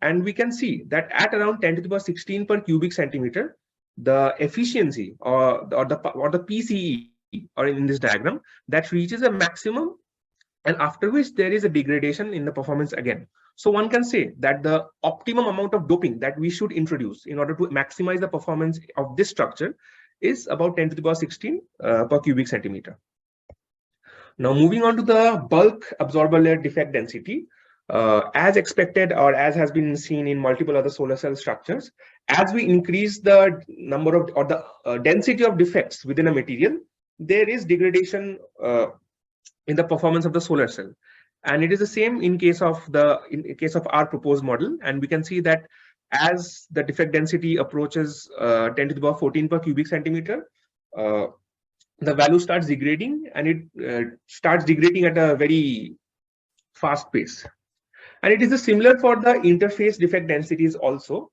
And we can see that at around 10 to the power 16 per cubic centimeter, the efficiency or the PCE, or in this diagram, that reaches a maximum, and after which there is a degradation in the performance again. So one can say that the optimum amount of doping that we should introduce in order to maximize the performance of this structure is about 10 to the power 16 per cubic centimeter. Now moving on to the bulk absorber layer defect density, as expected or as has been seen in multiple other solar cell structures, as we increase the number of or the density of defects within a material, there is degradation in the performance of the solar cell. And it is the same in case of our proposed model. And we can see that as the defect density approaches 10 to the power 14 per cubic centimeter, the value starts degrading, and it starts degrading at a very fast pace. And it is similar for the interface defect densities also.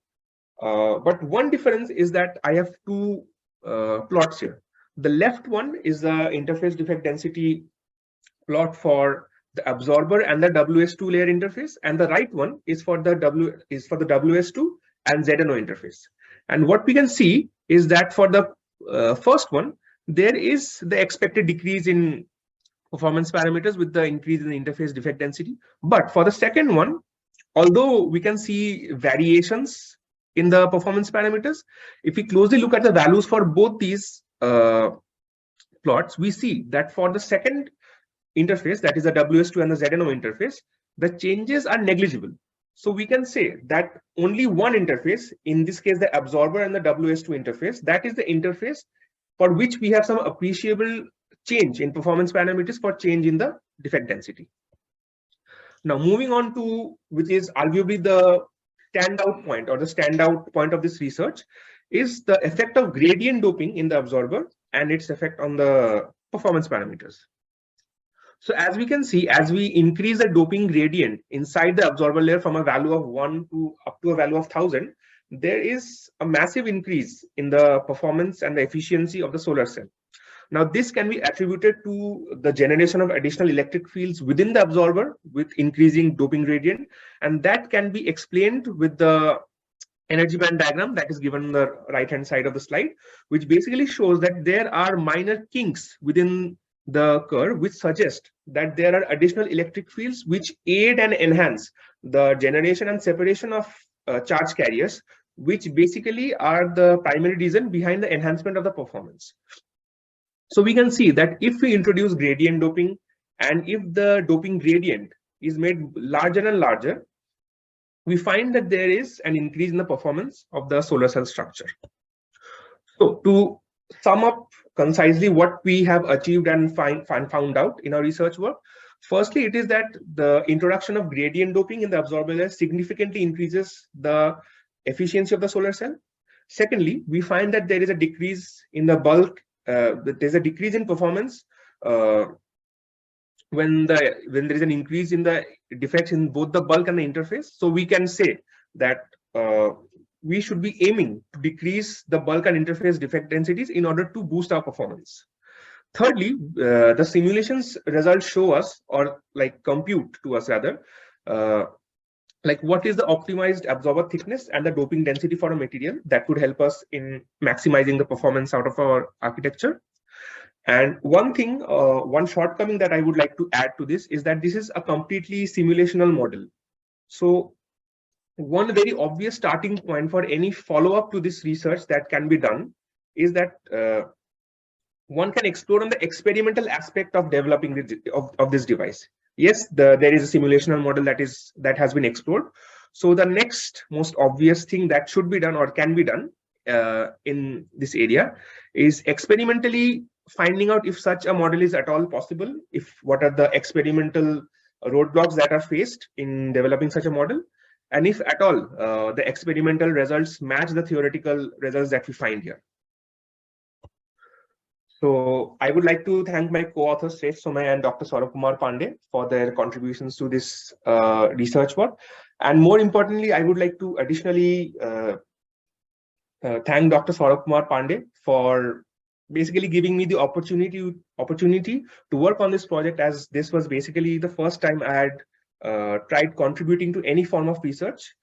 But one difference is that I have 2 plots here. The left one is the interface defect density plot for the absorber and the WS2 layer interface, and the right one is for the WS2 and ZNO interface. And what we can see is that for the first one, there is the expected decrease in performance parameters with the increase in the interface defect density. But for the second one, although we can see variations in the performance parameters, if we closely look at the values for both these plots, we see that for the second interface, that is the WS2 and the ZNO interface, the changes are negligible. So we can say that only one interface, in this case the absorber and the WS2 interface, that is the interface for which we have some appreciable change in performance parameters for change in the defect density. Now moving on to, which is arguably the standout point or the standout point of this research, is the effect of gradient doping in the absorber and its effect on the performance parameters. So as we can see, as we increase the doping gradient inside the absorber layer from a value of 1 to up to a value of 1000, there is a massive increase in the performance and the efficiency of the solar cell. Now this can be attributed to the generation of additional electric fields within the absorber with increasing doping gradient, and that can be explained with the energy band diagram that is given on the right hand side of the slide, which basically shows that there are minor kinks within the curve which suggest that there are additional electric fields which aid and enhance the generation and separation of charge carriers, which basically are the primary reason behind the enhancement of the performance. So we can see that if we introduce gradient doping, and if the doping gradient is made larger and larger, we find that there is an increase in the performance of the solar cell structure. So to sum up concisely what we have achieved and found out in our research work, firstly, it is that the introduction of gradient doping in the absorber layer significantly increases the efficiency of the solar cell. Secondly, we find that there is a decrease in the bulk, there's a decrease in performance when there is an increase in the defects in both the bulk and the interface. So we can say that we should be aiming to decrease the bulk and interface defect densities in order to boost our performance. Thirdly, the simulations results show us, or like compute to us rather, like what is the optimized absorber thickness and the doping density for a material that could help us in maximizing the performance out of our architecture. And one thing, one shortcoming that I would like to add to this is that this is a completely simulational model. So one very obvious starting point for any follow-up to this research that can be done is that one can explore on the experimental aspect of developing this device. Yes, there is a simulational model that has been explored. So the next most obvious thing that should be done or can be done in this area is experimentally finding out if such a model is at all possible, what are the experimental roadblocks that are faced in developing such a model, and if at all the experimental results match the theoretical results that we find here. So I would like to thank my co-authors, Shreyas Somay and Dr. Saurabh Kumar Pandey, for their contributions to this research work. And more importantly, I would like to additionally thank Dr. Saurabh Kumar Pandey for basically giving me the opportunity to work on this project, as this was basically the first time I had tried contributing to any form of research.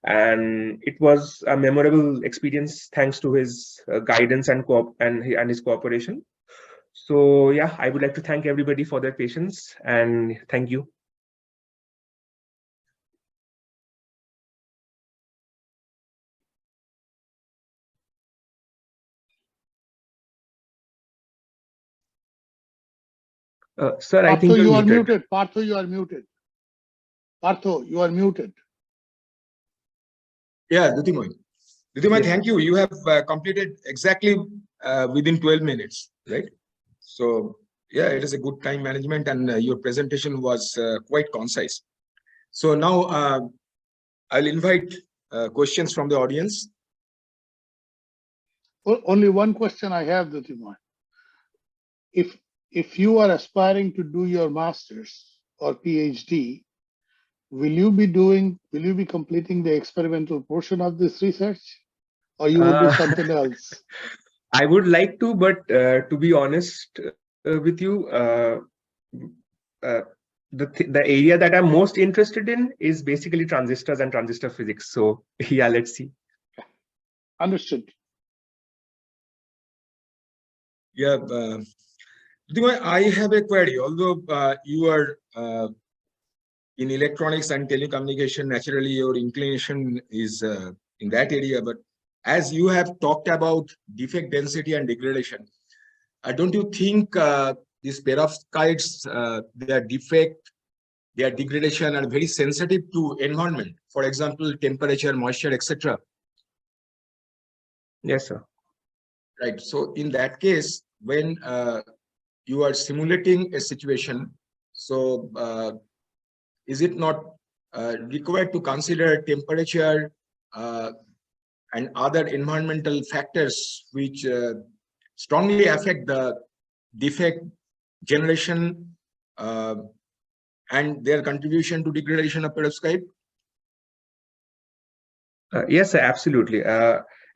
And it was a memorable experience thanks to his guidance and his cooperation. So yeah, I would like to thank everybody for their patience, and thank you. Sir, I think Partha, you you're are muted. muted. Partha, you are muted. Partha, you are muted. Yeah, Dutimai. Dutimai, Yes. thank you. You have completed exactly within 12 minutes, right? So yeah, it is a good time management, and your presentation was quite concise. So now I'll invite questions from the audience. Only one question I have, Dutimai. If you are aspiring to do your master's or PhD, will you be completing the experimental portion of this research, or you will do something else? I would like to, but to be honest with you, the area that I'm most interested in is basically transistors and transistor physics. So yeah, let's see. Understood. Yeah, Dutimai, I have a query. Although you are in electronics and telecommunication, naturally your inclination is in that area, but as you have talked about defect density and degradation, don't you think these perovskites, their defect, their degradation are very sensitive to environment? For example, temperature, moisture, etc. Yes, sir. Right. So in that case, when you are simulating a situation, so is it not required to consider temperature and other environmental factors which strongly affect the defect generation and their contribution to degradation of perovskite? Yes, sir, absolutely.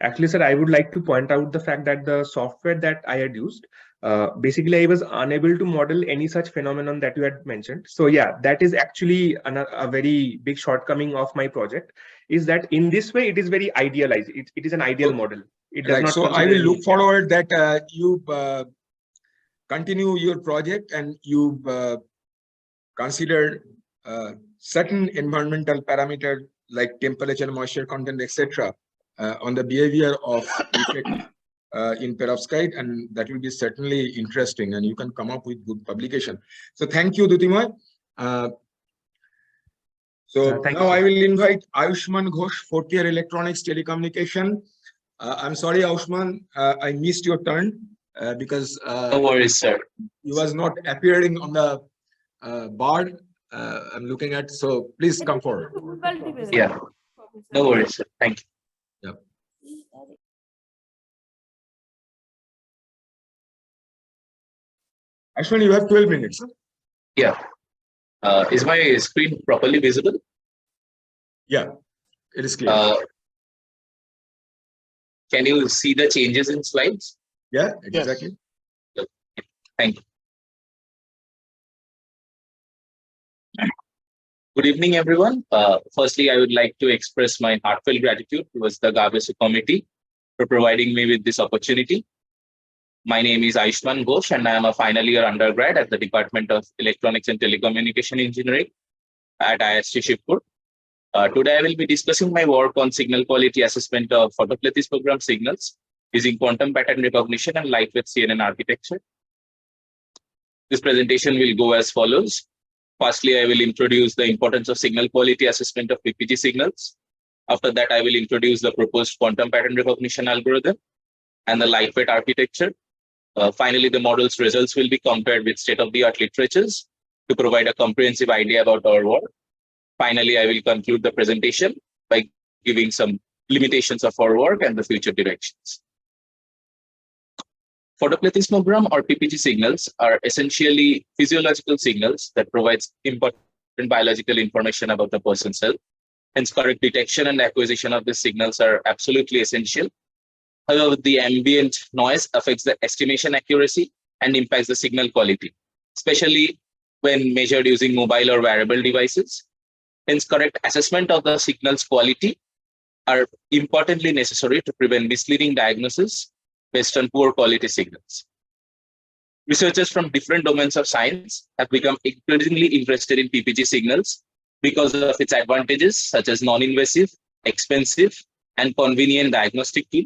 Actually, sir, I would like to point out the fact that the software that I had used, basically I was unable to model any such phenomenon that you had mentioned. So yeah, that is actually a very big shortcoming of my project, is that in this way it is very idealized. It is an ideal model. It does Right. not So I consider will look any- forward that you continue your project and you consider certain environmental parameter like temperature, moisture content, etc. On the behavior of defect in perovskite, and that will be certainly interesting, and you can come up with good publication. So thank you, Dutimai. So thank now you. I will invite Ayushman Ghosh, fourth year electronics telecommunication. I'm sorry, Ayushman, I missed your turn because no worries, sir. he was not appearing on the board I'm looking at. So please come forward. Yeah, no worries, sir. Thank you. Yeah. Actually, you have 12 minutes. Yeah. Is my screen properly visible? Yeah, it is clear. Can you see the changes in slides? Yeah, Yes. exactly. Thank you. Good evening, everyone. Firstly, I would like to express my heartfelt gratitude towards the GAABESU committee for providing me with this opportunity. My name is Ayushman Ghosh, and I am a final year undergrad at the Department of Electronics and Telecommunication Engineering at IST Shivpur. Today, I will be discussing my work on signal quality assessment of photoplethys program signals using quantum pattern recognition and lightweight CNN architecture. This presentation will go as follows. Firstly, I will introduce the importance of signal quality assessment of PPG signals. After that, I will introduce the proposed quantum pattern recognition algorithm and the lightweight architecture. Finally, the model's results will be compared with state-of-the-art literatures to provide a comprehensive idea about our work. Finally, I will conclude the presentation by giving some limitations of our work and the future directions. Photoplethysmogram or PPG signals are essentially physiological signals that provides important biological information about the person's health. Hence, correct detection and acquisition of these signals are absolutely essential. However, the ambient noise affects the estimation accuracy and impacts the signal quality, especially when measured using mobile or wearable devices. Hence, correct assessment of the signal's quality are importantly necessary to prevent misleading diagnosis based on poor quality signals. Researchers from different domains of science have become increasingly interested in PPG signals because of its advantages such as non-invasive, expensive, and convenient diagnostic tool.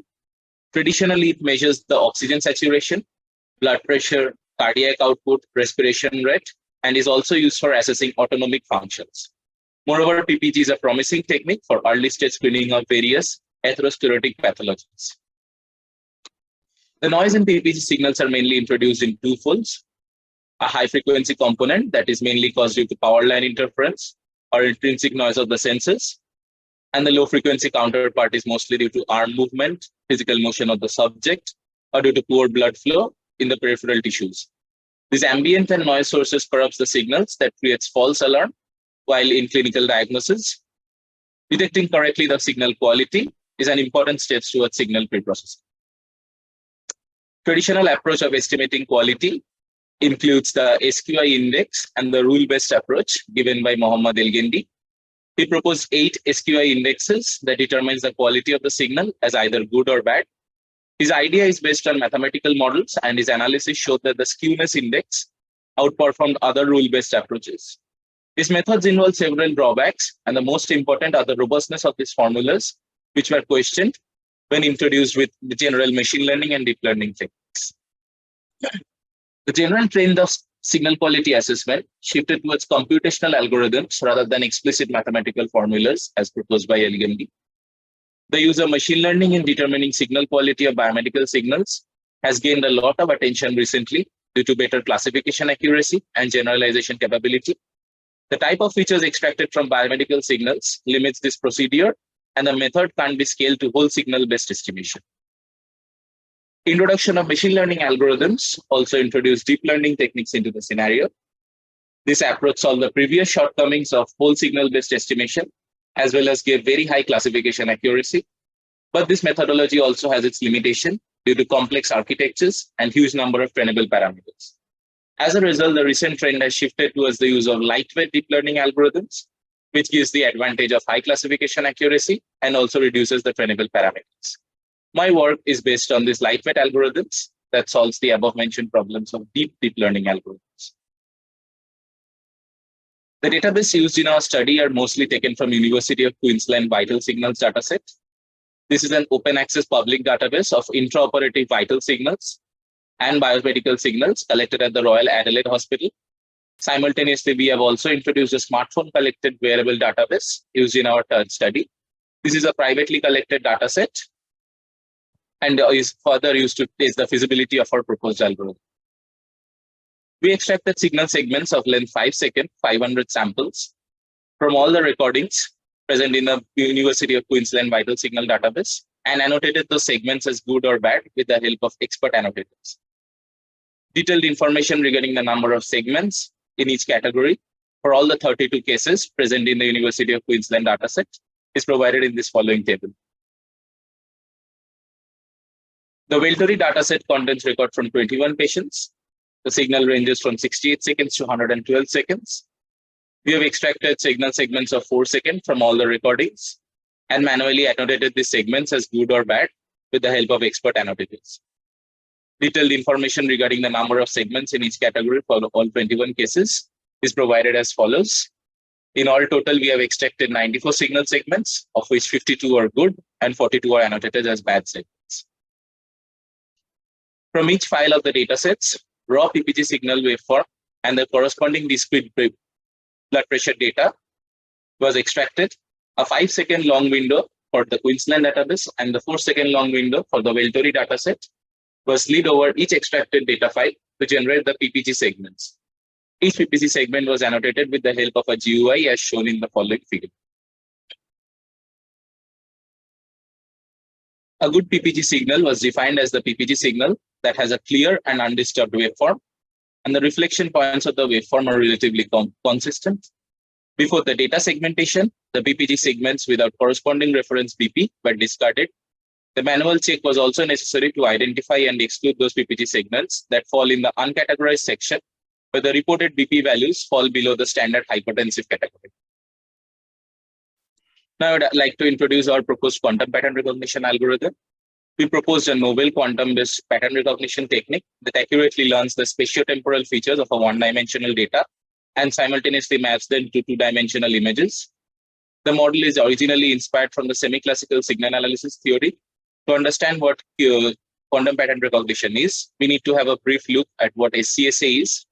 Traditionally, it measures the oxygen saturation, blood pressure, cardiac output, respiration rate, and is also used for assessing autonomic functions. Moreover, PPG is a promising technique for early-stage screening of various atherosclerotic pathologies. The noise in PPG signals are mainly introduced in two folds: a high-frequency component that is mainly caused due to power line interference or intrinsic noise of the sensors, and the low-frequency counterpart is mostly due to arm movement, physical motion of the subject, or due to poor blood flow in the peripheral tissues. These ambient and noise sources corrupts the signals that creates false alarm, while in clinical diagnosis, detecting correctly the signal quality is an important step towards signal preprocessing. Traditional approach of estimating quality includes the SQI index and the rule-based approach given by Mohammad El-Gendi. He proposed 8 SQI indexes that determines the quality of the signal as either good or bad. His idea is based on mathematical models, and his analysis showed that the skewness index outperformed other rule-based approaches. These methods involve several drawbacks, and the most important are the robustness of these formulas, which were questioned when introduced with the general machine learning and deep learning techniques. The general trend of signal quality assessment shifted towards computational algorithms rather than explicit mathematical formulas as proposed by El-Gendi. The use of machine learning in determining signal quality of biomedical signals has gained a lot of attention recently due to better classification accuracy and generalization capability. The type of features extracted from biomedical signals limits this procedure, and the method can't be scaled to whole signal-based estimation. Introduction of machine learning algorithms also introduced deep learning techniques into the scenario. This approach solved the previous shortcomings of whole signal-based estimation, as well as gave very high classification accuracy. But this methodology also has its limitation due to complex architectures and huge number of trainable parameters. As a result, the recent trend has shifted towards the use of lightweight deep learning algorithms, which gives the advantage of high classification accuracy and also reduces the trainable parameters. My work is based on these lightweight algorithms that solves the above mentioned problems of deep learning algorithms. The database used in our study are mostly taken from University of Queensland Vital Signals dataset. This is an open access public database of intraoperative vital signals and biomedical signals collected at the Royal Adelaide Hospital. Simultaneously, we have also introduced a smartphone collected wearable database used in our third study. This is a privately collected dataset and is further used to test the feasibility of our proposed algorithm. We extracted signal segments of length 5 seconds, 500 samples from all the recordings present in the University of Queensland Vital Signal database and annotated those segments as good or bad with the help of expert annotators. Detailed information regarding the number of segments in each category for all the 32 cases present in the University of Queensland dataset is provided in this following table. The Velturi dataset contains record from 21 patients. The signal ranges from 68 seconds to 112 seconds. We have extracted signal segments of 4 seconds from all the recordings and manually annotated these segments as good or bad with the help of expert annotators. Detailed information regarding the number of segments in each category for all 21 cases is provided as follows. In all total, we have extracted 94 signal segments, of which 52 are good and 42 are annotated as bad segments. From each file of the datasets, raw PPG signal waveform and the corresponding discrete blood pressure data was extracted. A 5-second long window for the Queensland database and the 4-second long window for the Velturi dataset was slid over each extracted data file to generate the PPG segments. Each PPG segment was annotated with the help of a GUI as shown in the following figure. A good PPG signal was defined as the PPG signal that has a clear and undisturbed waveform, and the reflection points of the waveform are relatively consistent. Before the data segmentation, the BPG segments without corresponding reference BP were discarded. The manual check was also necessary to identify and exclude those BPG segments that fall in the uncategorized section, where the reported BP values fall below the standard hypertensive category. Now I would like to introduce our proposed quantum pattern recognition algorithm. We proposed a novel quantum-based pattern recognition technique that accurately learns the spatiotemporal features of a one-dimensional data and simultaneously maps them to two-dimensional images. The model is originally inspired from the semi-classical signal analysis theory. To understand what quantum pattern recognition is, we need to have a brief look at what SCSA is.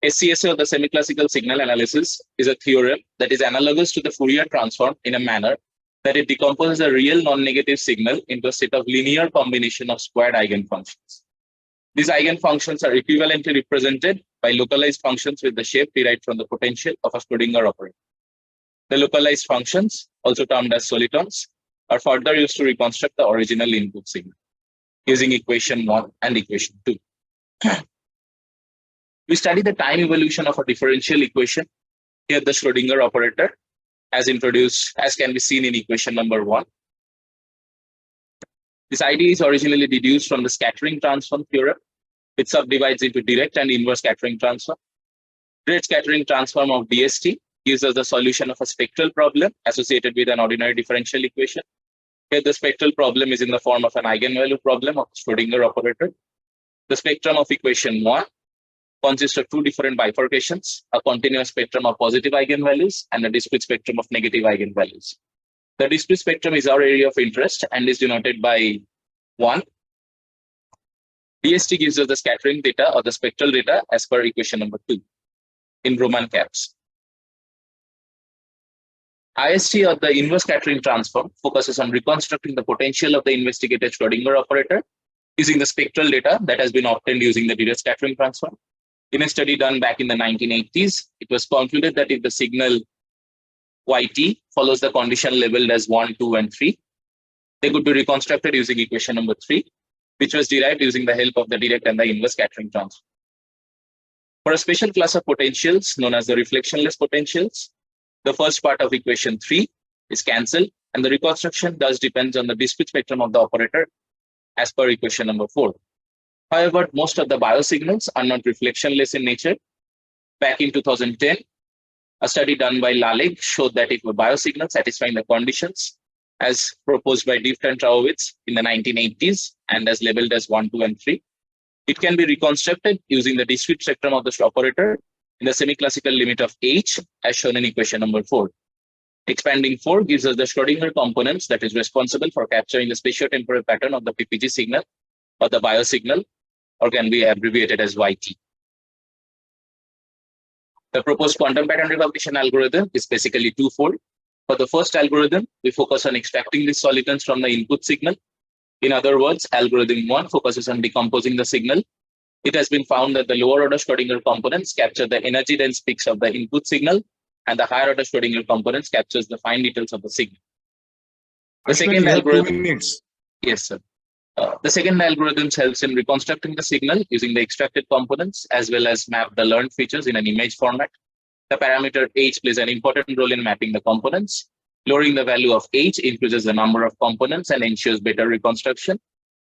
SCSA, or the semi-classical signal analysis, is a theorem that is analogous to the Fourier transform in a manner that it decomposes a real non-negative signal into a set of linear combination of squared eigenfunctions. These eigenfunctions are equivalently represented by localized functions with the shape derived from the potential of a Schrödinger operator. The localized functions, also termed as solitons, are further used to reconstruct the original input signal using equation 1 and equation 2. We study the time evolution of a differential equation. Here the Schrödinger operator as introduced, as can be seen in equation number 1. This idea is originally deduced from the scattering transform theorem, which subdivides into direct and inverse scattering transform. Direct scattering transform of DST gives us the solution of a spectral problem associated with an ordinary differential equation. Here the spectral problem is in the form of an eigenvalue problem of Schrödinger operator. The spectrum of equation 1 consists of two different bifurcations, a continuous spectrum of positive eigenvalues and a discrete spectrum of negative eigenvalues. The discrete spectrum is our area of interest and is denoted by 1. DST gives us the scattering data or the spectral data as per equation number 2 in Roman caps. IST, or the inverse scattering transform, focuses on reconstructing the potential of the investigated Schrödinger operator using the spectral data that has been obtained using the direct scattering transform. In a study done back in the 1980s, it was concluded that if the signal YT follows the condition labeled as 1, 2, and 3, they could be reconstructed using equation number 3, which was derived using the help of the direct and the inverse scattering transform. For a special class of potentials known as the reflectionless potentials, the first part of equation 3 is cancelled, and the reconstruction thus depends on the discrete spectrum of the operator as per equation number 4. However, most of the biosignals are not reflectionless in nature. Back in 2010, a study done by Laleg showed that if a biosignal satisfying the conditions as proposed by Dift and Traowitz in the 1980s and as labeled as 1, 2, and 3, it can be reconstructed using the discrete spectrum of the operator in the semi-classical limit of H as shown in equation number 4. Expanding 4 gives us the Schrödinger components that is responsible for capturing the spatiotemporal pattern of the PPG signal or the biosignal, or can be abbreviated as YT. The proposed quantum pattern recognition algorithm is basically twofold. For the first algorithm, we focus on extracting the solitons from the input signal. In other words, algorithm 1 focuses on decomposing the signal. It has been found that the lower order Schrödinger components capture the energy dense peaks of the input signal, and the higher order Schrödinger components captures the fine details of the signal. The second algorithm, yes, sir. The second algorithm helps in reconstructing the signal using the extracted components as well as map the learned features in an image format. The parameter H plays an important role in mapping the components. Lowering the value of H increases the number of components and ensures better reconstruction,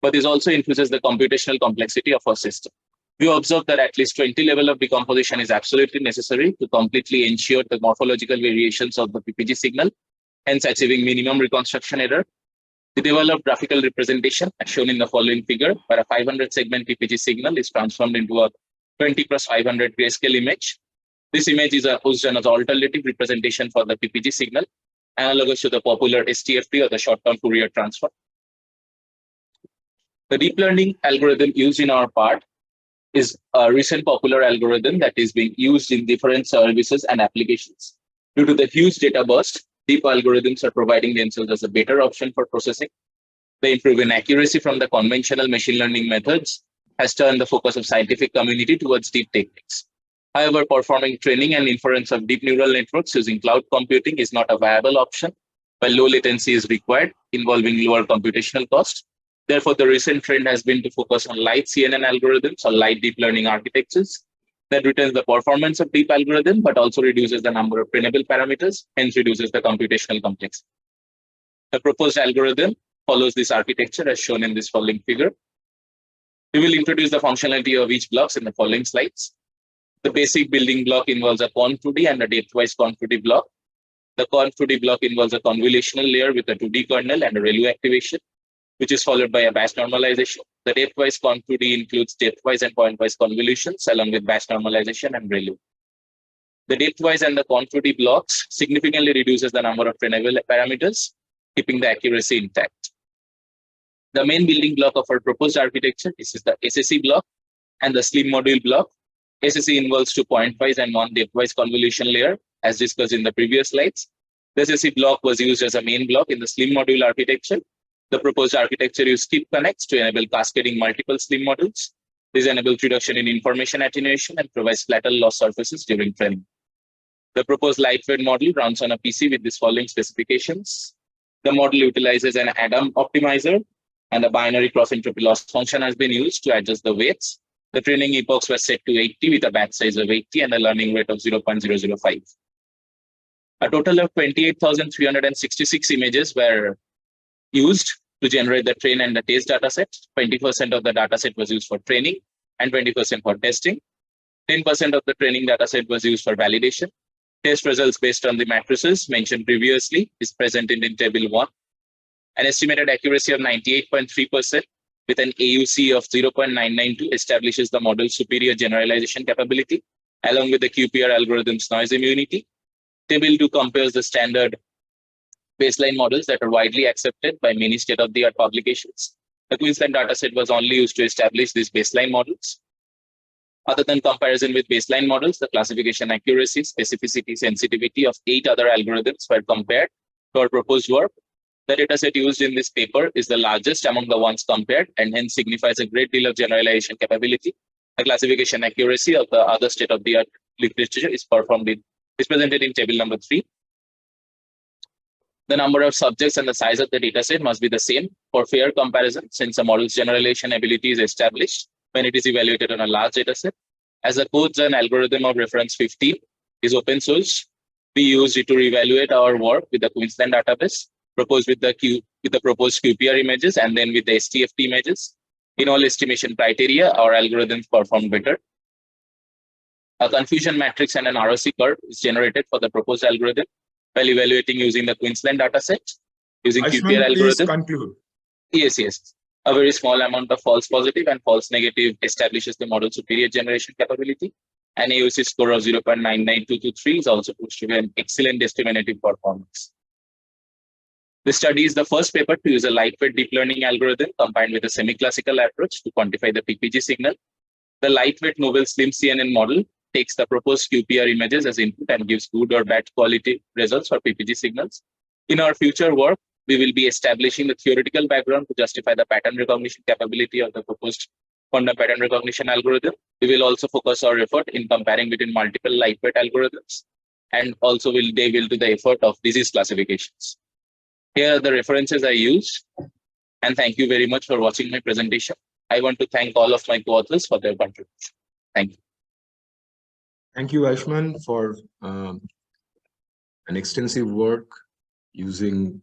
but this also increases the computational complexity of our system. We observe that at least 20 level of decomposition is absolutely necessary to completely ensure the morphological variations of the PPG signal, hence achieving minimum reconstruction error. The developed graphical representation as shown in the following figure, where a 500 segment PPG signal is transformed into a 20/500 grayscale image. This image is used as an alternative representation for the PPG signal, analogous to the popular STFT or the short-term Fourier transform. The deep learning algorithm used in our part is a recent popular algorithm that is being used in different services and applications. Due to the huge data burst, deep algorithms are providing themselves as a better option for processing. The improvement in accuracy from the conventional machine learning methods has turned the focus of scientific community towards deep techniques. However, performing training and inference of deep neural networks using cloud computing is not a viable option, while low latency is required, involving lower computational cost. Therefore, the recent trend has been to focus on light CNN algorithms or light deep learning architectures that retains the performance of deep algorithm, but also reduces the number of trainable parameters, hence reduces the computational complexity. The proposed algorithm follows this architecture as shown in this following figure. We will introduce the functionality of each blocks in the following slides. The basic building block involves a conv2D and a depth-wise conv2D block. The conv2D block involves a convolutional layer with a 2D kernel and a ReLU activation, which is followed by a batch normalization. The depth-wise conv2D includes depth-wise and point-wise convolutions along with batch normalization and ReLU. The depth-wise and the conv2D blocks significantly reduces the number of trainable parameters, keeping the accuracy intact. The main building block of our proposed architecture is the SSE block and the slim module block. SSE involves 2 point-wise and 1 depth-wise convolution layer, as discussed in the previous slides. The SSE block was used as a main block in the slim module architecture. The proposed architecture uses skip connects to enable cascading multiple slim modules. This enables reduction in information attenuation and provides flatter loss surfaces during training. The proposed lightweight model runs on a PC with these following specifications. The model utilizes an Adam optimizer, and the binary cross entropy loss function has been used to adjust the weights. The training epochs were set to 80 with a batch size of 80 and a learning rate of 0.005. A total of 28,366 images were used to generate the train and the test dataset. 20% of the dataset was used for training and 20% for testing. 10% of the training dataset was used for validation. Test results based on the matrices mentioned previously is presented in table 1. An estimated accuracy of 98.3% with an AUC of 0.992 establishes the model's superior generalization capability along with the QPR algorithm's noise immunity. Table 2 compares the standard baseline models that are widely accepted by many state-of-the-art publications. The Queensland dataset was only used to establish these baseline models. Other than comparison with baseline models, the classification accuracy, specificity, sensitivity of 8 other algorithms were compared to our proposed work. The dataset used in this paper is the largest among the ones compared and hence signifies a great deal of generalization capability. The classification accuracy of the other state-of-the-art literature is presented in table number 3. The number of subjects and the size of the dataset must be the same for fair comparison, since a model's generalization ability is established when it is evaluated on a large dataset. As the codes and algorithm of reference 15 is open source, we used it to reevaluate our work with the Queensland database, proposed with the proposed QPR images and then with the STFT images. In all estimation criteria, our algorithms perform better. A confusion matrix and an ROC curve is generated for the proposed algorithm while evaluating using the Queensland dataset. Using QPR algorithm. Conclude. Yes. A very small amount of false positive and false negative establishes the model superior generation capability. An AUC score of 0.99223 is also proved to be an excellent discriminative performance. This study is the first paper to use a lightweight deep learning algorithm combined with a semi-classical approach to quantify the PPG signal. The lightweight novel slim CNN model takes the proposed QPR images as input and gives good or bad quality results for PPG signals. In our future work, we will be establishing the theoretical background to justify the pattern recognition capability of the proposed quantum pattern recognition algorithm. We will also focus our effort in comparing between multiple lightweight algorithms and also will delve into the effort of disease classifications. Here are the references I used, and thank you very much for watching my presentation. I want to thank all of my co-authors for their contribution. Thank you. Thank you, Ashman, for an extensive work using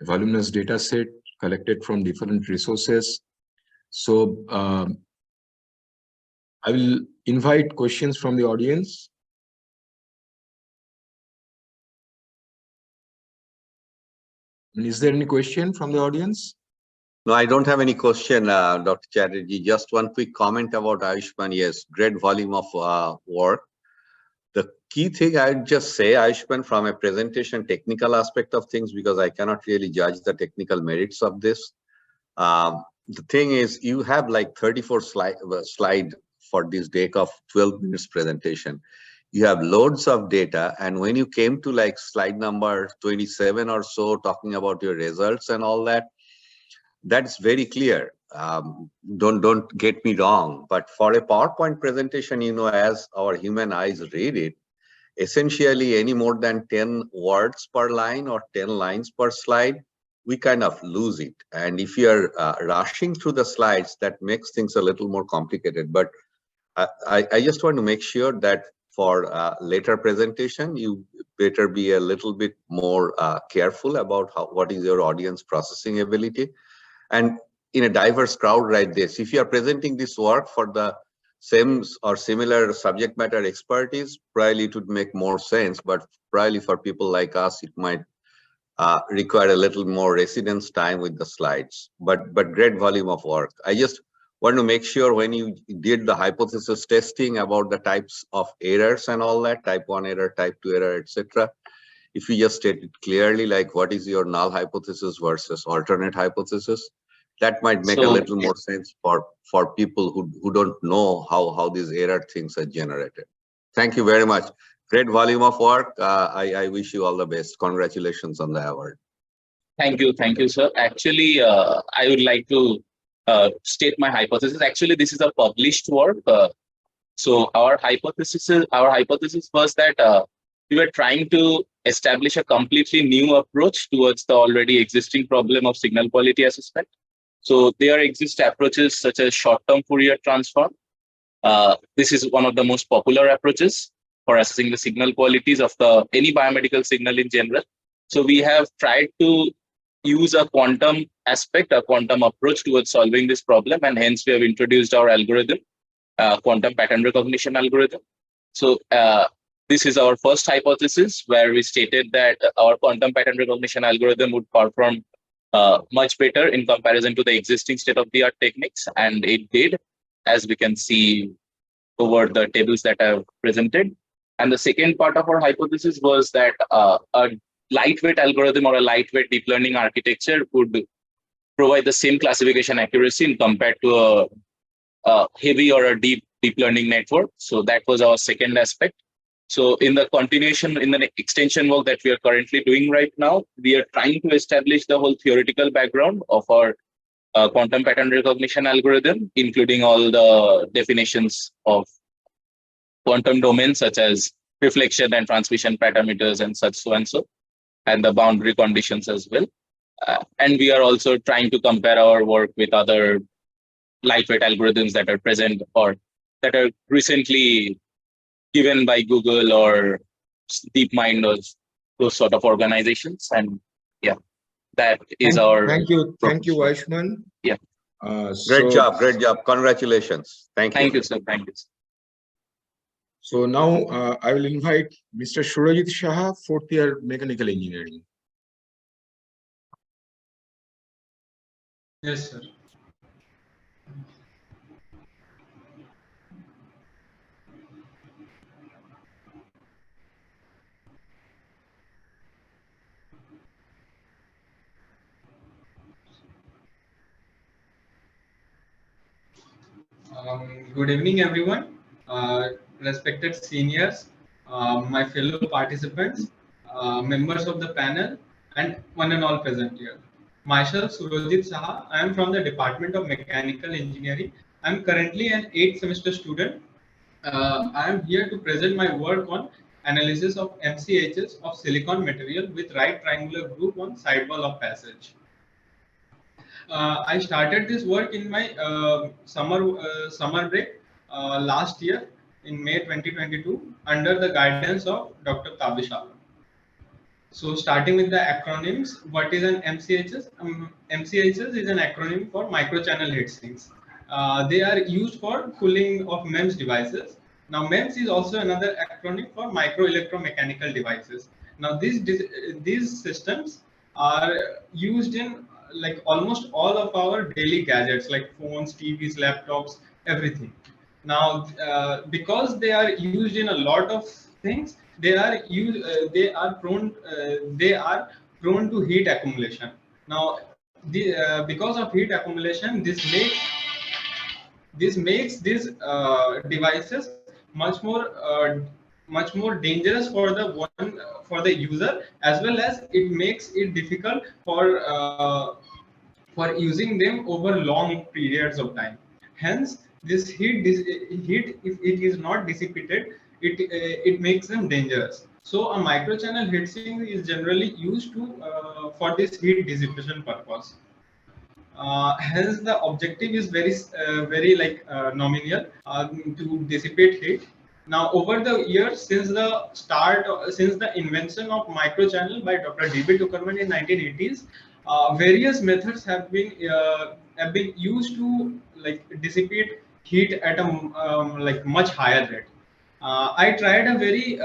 a voluminous data set collected from different resources. So I will invite questions from the audience. Is there any question from the audience? No, I don't have any question, Dr. Chatterjee. Just one quick comment about Ayushman. Yes, great volume of work. The key thing I would just say, Ayushman, from a presentation technical aspect of things, because I cannot really judge the technical merits of this. The thing is, you have like 34 slide for this deck of 12 minutes presentation. You have loads of data, and when you came to like slide number 27 or so, talking about your results and all that, that's very clear. Don't get me wrong, but for a PowerPoint presentation, you know, as our human eyes read it, essentially any more than 10 words per line or 10 lines per slide we kind of lose it. And if you're rushing through the slides, that makes things a little more complicated. But I just want to make sure that for later presentation, you better be a little bit more careful about what is your audience processing ability. And in a diverse crowd like this, if you are presenting this work for the same or similar subject matter expertise, probably it would make more sense. But probably for people like us, it might require a little more residence time with the slides. But great volume of work. I just want to make sure when you did the hypothesis testing about the types of errors and all that, type 1 error, type 2 error, etc. If you just state it clearly, like what is your null hypothesis versus alternate hypothesis, that might make a little more sense for people who don't know how these error things are generated. Thank you very much. Great volume of work. I wish you all the best. Congratulations on the award. Thank you, sir. Actually, I would like to state my hypothesis. Actually, this is a published work. So our hypothesis was that we were trying to establish a completely new approach towards the already existing problem of signal quality assessment. So there exist approaches such as short-term Fourier transform. This is one of the most popular approaches for assessing the signal qualities of any biomedical signal in general. So we have tried to use a quantum aspect, a quantum approach towards solving this problem, and hence we have introduced our algorithm, quantum pattern recognition algorithm. So this is our first hypothesis, where we stated that our quantum pattern recognition algorithm would perform much better in comparison to the existing state-of-the-art techniques, and it did, as we can see over the tables that I have presented. And the second part of our hypothesis was that a lightweight algorithm or a lightweight deep learning architecture would provide the same classification accuracy in compared to a heavy or a deep learning network. So that was our second aspect. So in the continuation, in the extension work that we are currently doing right now, we are trying to establish the whole theoretical background of our quantum pattern recognition algorithm, including all the definitions of quantum domains such as reflection and transmission parameters and such so and so, and the boundary conditions as well. And we are also trying to compare our work with other lightweight algorithms that are present or that are recently given by Google or DeepMind or those sort of organizations. And yeah, that is our. Thank you, Aishman. Yeah. Great job. Congratulations. Thank you. Thank you, sir. Thank you. So now I will invite Mr. Surajit Shah, 4th year mechanical engineering. Yes, sir. Good evening, everyone. Respected seniors, my fellow participants, members of the panel, and one and all present here. Myself, Surajit Saha. I am from the Department of Mechanical Engineering. I am currently an 8th semester student. I am here to present my work on analysis of MCHs of silicon material with right triangular group on sidewall of passage. I started this work in my summer break last year in May 2022 under the guidance of Dr. GAABESU. So starting with the acronyms, what is an MCHs? MCHs is an acronym for microchannel heatsinks. They are used for cooling of MEMS devices. Now MEMS is also another acronym for micro electromechanical devices. Now these systems are used in like almost all of our daily gadgets like phones, TVs, laptops, everything. Now because they are used in a lot of things, they are prone to heat accumulation. Now because of heat accumulation, this makes these devices much more dangerous for the user, as well as it makes it difficult for using them over long periods of time. Hence, this heat, if it is not dissipated, it makes them dangerous. So a microchannel heatsink is generally used to for this heat dissipation purpose. Hence, the objective is very like nominal to dissipate heat. Now, over the years, since the invention of microchannel by Dr. D.B. Tuckerman in 1980s, various methods have been used to like dissipate heat at a like much higher rate. I tried a very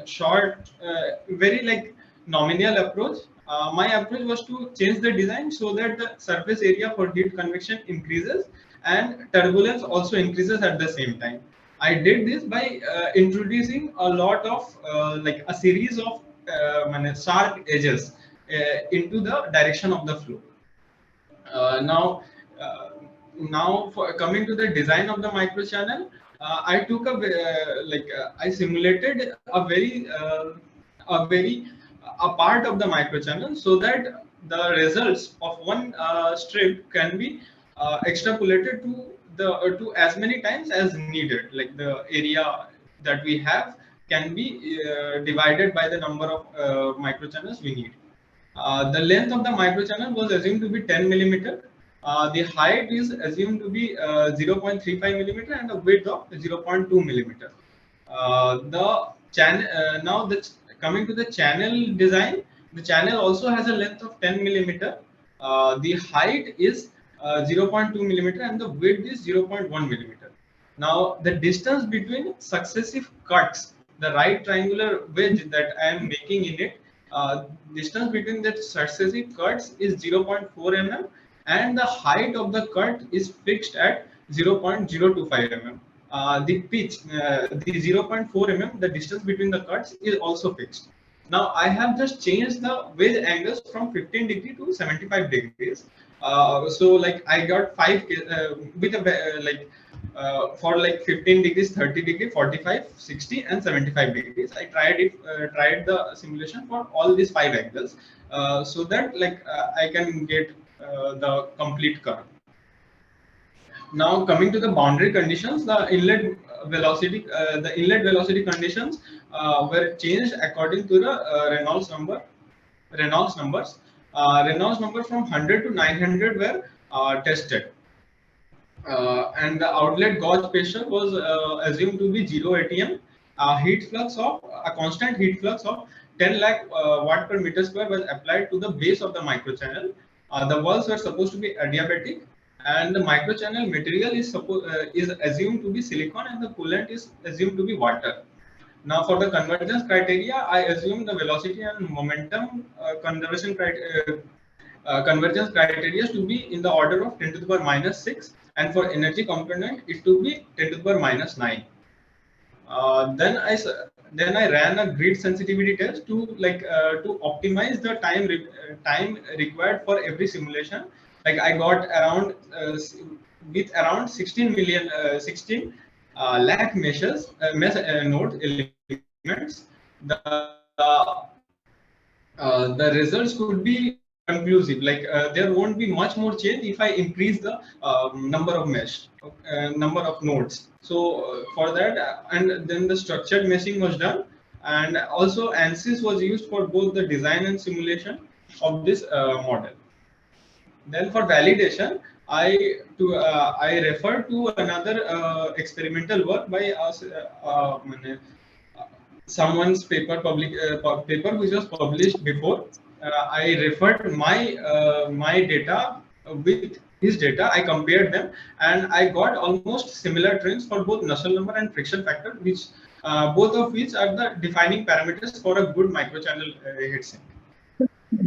short, very like nominal approach. My approach was to change the design so that the surface area for heat convection increases and turbulence also increases at the same time. I did this by introducing a lot of like a series of sharp edges into the direction of the flow. Now, now for coming to the design of the microchannel, I took I simulated a part of the microchannel so that the results of one strip can be extrapolated to as many times as needed. Like the area that we have can be divided by the number of microchannels we need. The length of the microchannel was assumed to be 10 millimeter. The height is assumed to be 0.35 millimeter and the width of 0.2 millimeter. Coming to the channel design, the channel also has a length of 10 millimeter. The height is 0.2 millimeter and the width is 0.1 millimeter. Now, the distance between successive cuts, the right triangular wedge that I am making in it, distance between the successive cuts is 0.4 mm and the height of the cut is fixed at 0.025 mm. The pitch, the 0.4 mm, the distance between the cuts is also fixed. Now I have just changed the wedge angles from 15 degree to 75 degrees. So like I got with a for like 15 degrees, 30 degree, 45, 60 and 75 degrees. I tried the simulation for all these 5 angles so that I can get the complete curve. Now coming to the boundary conditions, the inlet velocity conditions were changed according to the Reynolds numbers. Reynolds numbers from 100 to 900 were tested. And the outlet gauge pressure was assumed to be 0 atm. A constant heat flux of 10 lakh watt per meter square was applied to the base of the microchannel. The walls were supposed to be adiabatic, and the microchannel material is assumed to be silicon, and the coolant is assumed to be water. Now, for the convergence criteria, I assume the velocity and momentum convergence criteria to be in the order of 10 to the power minus 6, and for energy component it to be 10 to the power minus 9. Then I ran a grid sensitivity test to optimize the time required for every simulation. Like I got around with around 16 lakh mesh node elements. The results could be conclusive. There won't be much more change if I increase the number of number of nodes. So for that, and then the structured meshing was done, and also ANSYS was used for both the design and simulation of this model. Then for validation, I refer to another experimental work by someone's paper which was published before. I referred my data with his data. I compared them, and I got almost similar trends for both Nusselt number and friction factor, which both of which are the defining parameters for a good microchannel heatsink.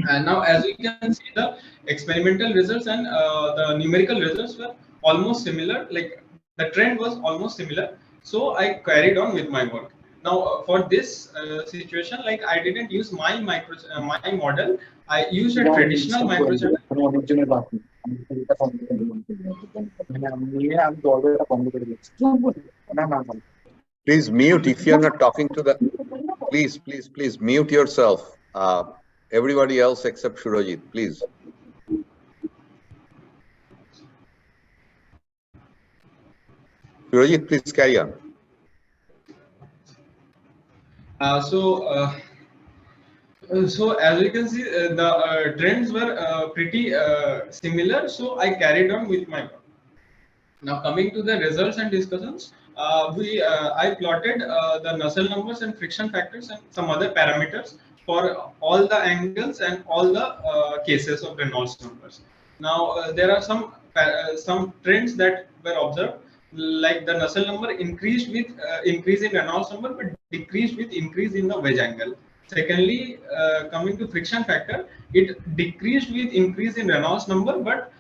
And now, as you can see, the experimental results and the numerical results were almost similar. Like the trend was almost similar. So I carried on with my work. Now, for this situation, like I didn't use my my model. I used a traditional microchannel. Please mute if you're not talking to the. Please mute yourself. Everybody else except Surojit, please. Surojit, please carry on. So as you can see, the trends were pretty similar. So I carried on with my work. Now coming to the results and discussions, I plotted the Nusselt numbers and friction factors and some other parameters for all the angles and all the cases of Reynolds numbers. Now there are some trends that were observed, like the Nusselt number increased with increase in Reynolds number, but decreased with increase in the wedge angle. Secondly, coming to friction factor, it decreased with increase in Reynolds number, but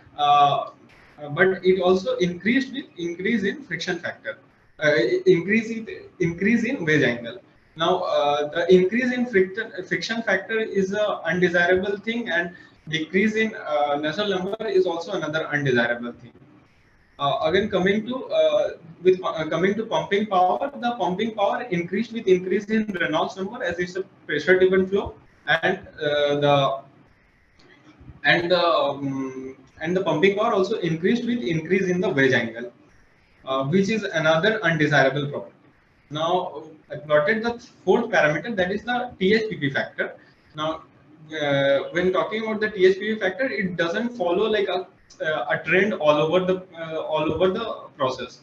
it also increased with increase in friction factor, increase in wedge angle. Now, the increase in friction factor is a undesirable thing, and decrease in Nusselt number is also another undesirable thing. Again, coming to pumping power, the pumping power increased with increase in Reynolds number as it's a pressure driven flow, and and the pumping power also increased with increase in the wedge angle, which is another undesirable property. Now, I plotted the fourth parameter, that is the THPP factor. Now, when talking about the THPP factor, it doesn't follow like a trend all over the process.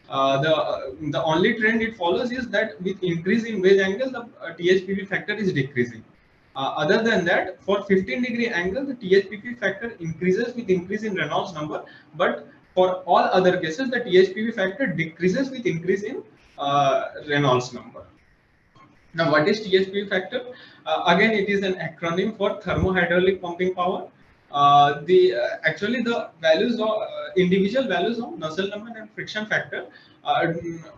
The only trend it follows is that with increase in wedge angle, the THPP factor is decreasing. Other than that, for 15-degree angle, the THPP factor increases with increase in Reynolds number, but for all other cases, the THPP factor decreases with increase in Reynolds number. Now, what is THPP factor? Again, it is an acronym for thermohydraulic pumping power. Actually the values of individual values of Nusselt number and friction factor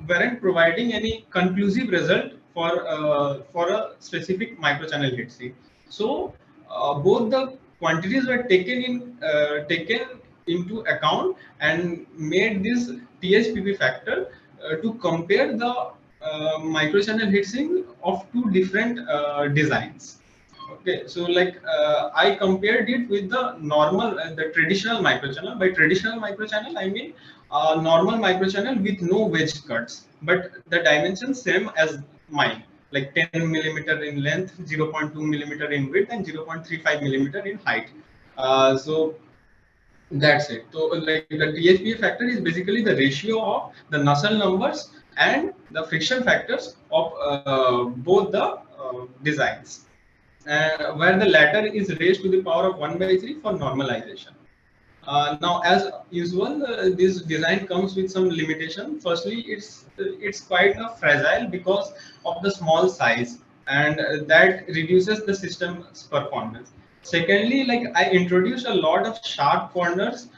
weren't providing any conclusive result for a specific microchannel heat sink. So both the quantities were taken into account and made this THPP factor to compare the microchannel heat sink of two different designs. Okay, so like I compared it with the normal, the traditional microchannel. By traditional microchannel, I mean normal microchannel with no wedge cuts, but the dimensions same as mine, like 10 millimeter in length, 0.2 millimeter in width, and 0.35 millimeter in height. So that's it. So like the THPA factor is basically the ratio of the Nusselt numbers and the friction factors of both the designs, where the latter is raised to the power of 1/3 for normalization. Now, as usual, this design comes with some limitation. Firstly, it's quite fragile because of the small size, and that reduces the system's performance. Secondly, like I introduced a lot of sharp corners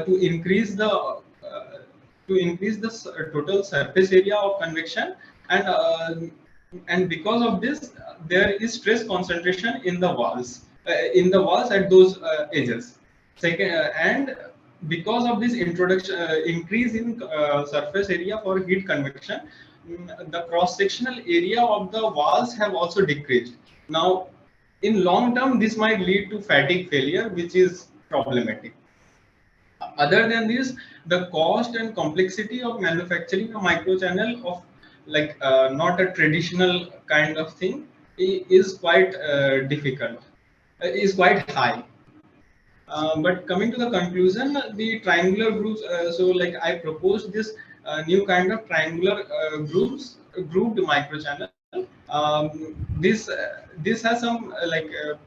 to increase the total surface area of convection, and because of this, there is stress concentration in the walls at those edges. Second, and because of this increase in surface area for heat convection, the cross-sectional area of the walls have also decreased. Now, in long term, this might lead to fatigue failure, which is problematic. Other than this, the cost and complexity of manufacturing a microchannel of like not a traditional kind of thing is quite difficult, is quite high. But coming to the conclusion, the triangular grooves. So, like I proposed this new kind of triangular grooved microchannel. This has some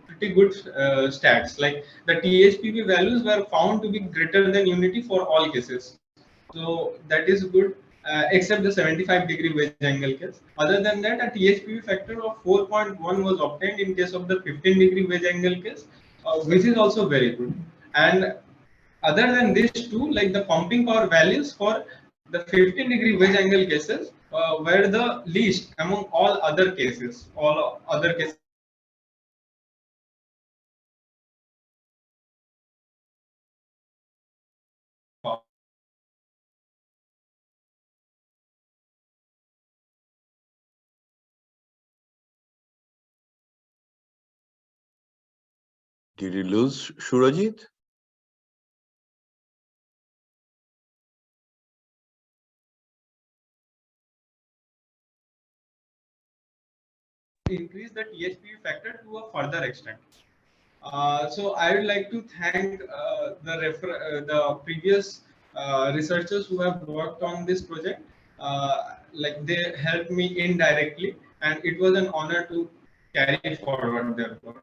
pretty good stats. Like the THPP values were found to be greater than unity for all cases. So that is good. Except the 75-degree wedge angle case. Other than that, a THPP factor of 4.1 was obtained in case of the 15-degree wedge angle case, which is also very good. And other than these two, like the pumping power values for the 15-degree wedge angle cases were the least among all other cases. All other cases. Did you lose Surajit? increase the THPV factor to a further extent. So I would like to thank the previous researchers who have worked on this project. Like they helped me indirectly, and it was an honor to carry forward their work.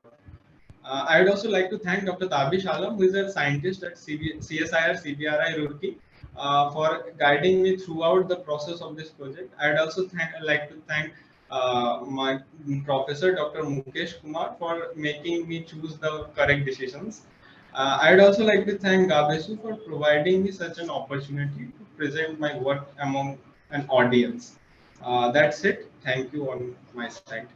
I would also like to thank Dr. Tabish Alam, who is a scientist at CSIR CBRI Roorkee, for guiding me throughout the process of this project. I would also like to thank my professor, Dr. Mukesh Kumar, for making me choose the correct decisions. I would also like to thank GAABESU for providing me such an opportunity to present my work among an audience. That's it. Thank you on my side.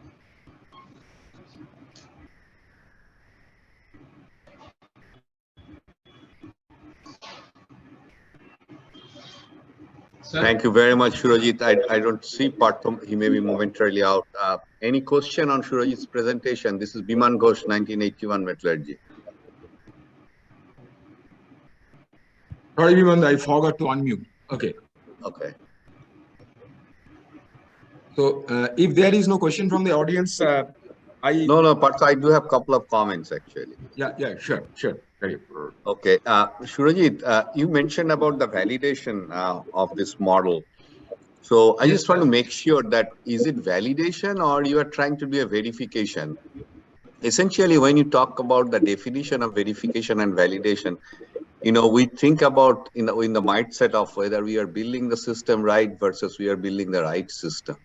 Sir? Thank you very much, Surajit. I don't see Partha. He may be momentarily out. Any question on Surajit's presentation? This is Biman Ghosh, 1981 metallurgy. Sorry, Biman, I forgot to unmute. Okay. Okay. So if there is no question from the audience, No, Partha, I do have a couple of comments actually. Yeah, sure. Very good. Okay, Surajit, you mentioned about the validation of this model. So I Yes, just want to sir. make sure that is it validation or you are trying to do a verification? Essentially, when you talk about the definition of verification and validation, we think about in the mindset of whether we are building the system right versus we are building the right system.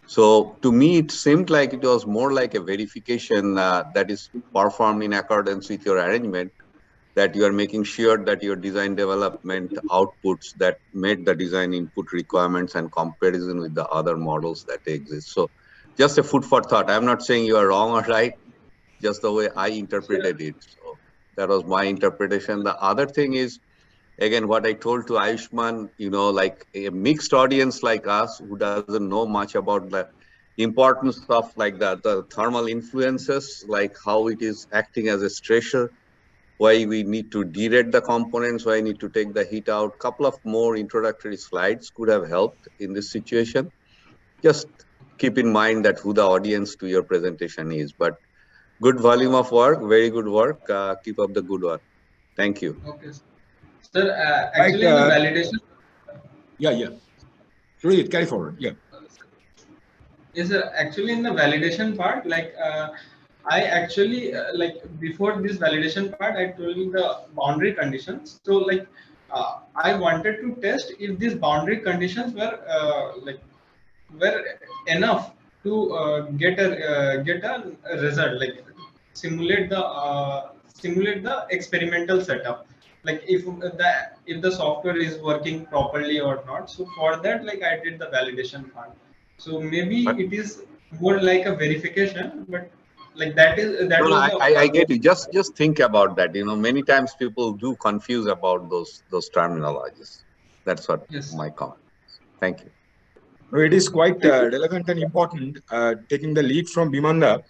So to me, it seemed like it was more like a verification that is performed in accordance with your arrangement, that you are making sure that your design development outputs that met the design input requirements and comparison with the other models that exist. So just a food for thought. I'm not saying you are wrong or right, just the way I interpreted it. So that was my interpretation. The other thing is, again, what I told to Ayushman, like a mixed audience like us who doesn't know much about the importance of like the thermal influences, like how it is acting as a stressor, why we need to derate the components, why I need to take the heat out. Couple of more introductory slides could have helped in this situation. Just keep in mind that who the audience to your presentation is. But good volume of work, very good work. Keep up the good work. Thank you. Okay, sir. Sir, actually in the validation. Yeah. Surajit, carry forward. Yeah. Yes, sir. Actually, in the validation part, like I actually like before this validation part, I told you the boundary conditions. So like I wanted to test if these boundary conditions were enough to get a result, like simulate the experimental setup, like if the software is working properly or not. So for that, like I did the validation part. So maybe it is more like a verification, but like that No, was the I get you. Just think about that. Many times people do confuse about those terminologies. That's what my comment is. Thank you. It is quite relevant and important. Taking the lead from Bimanda,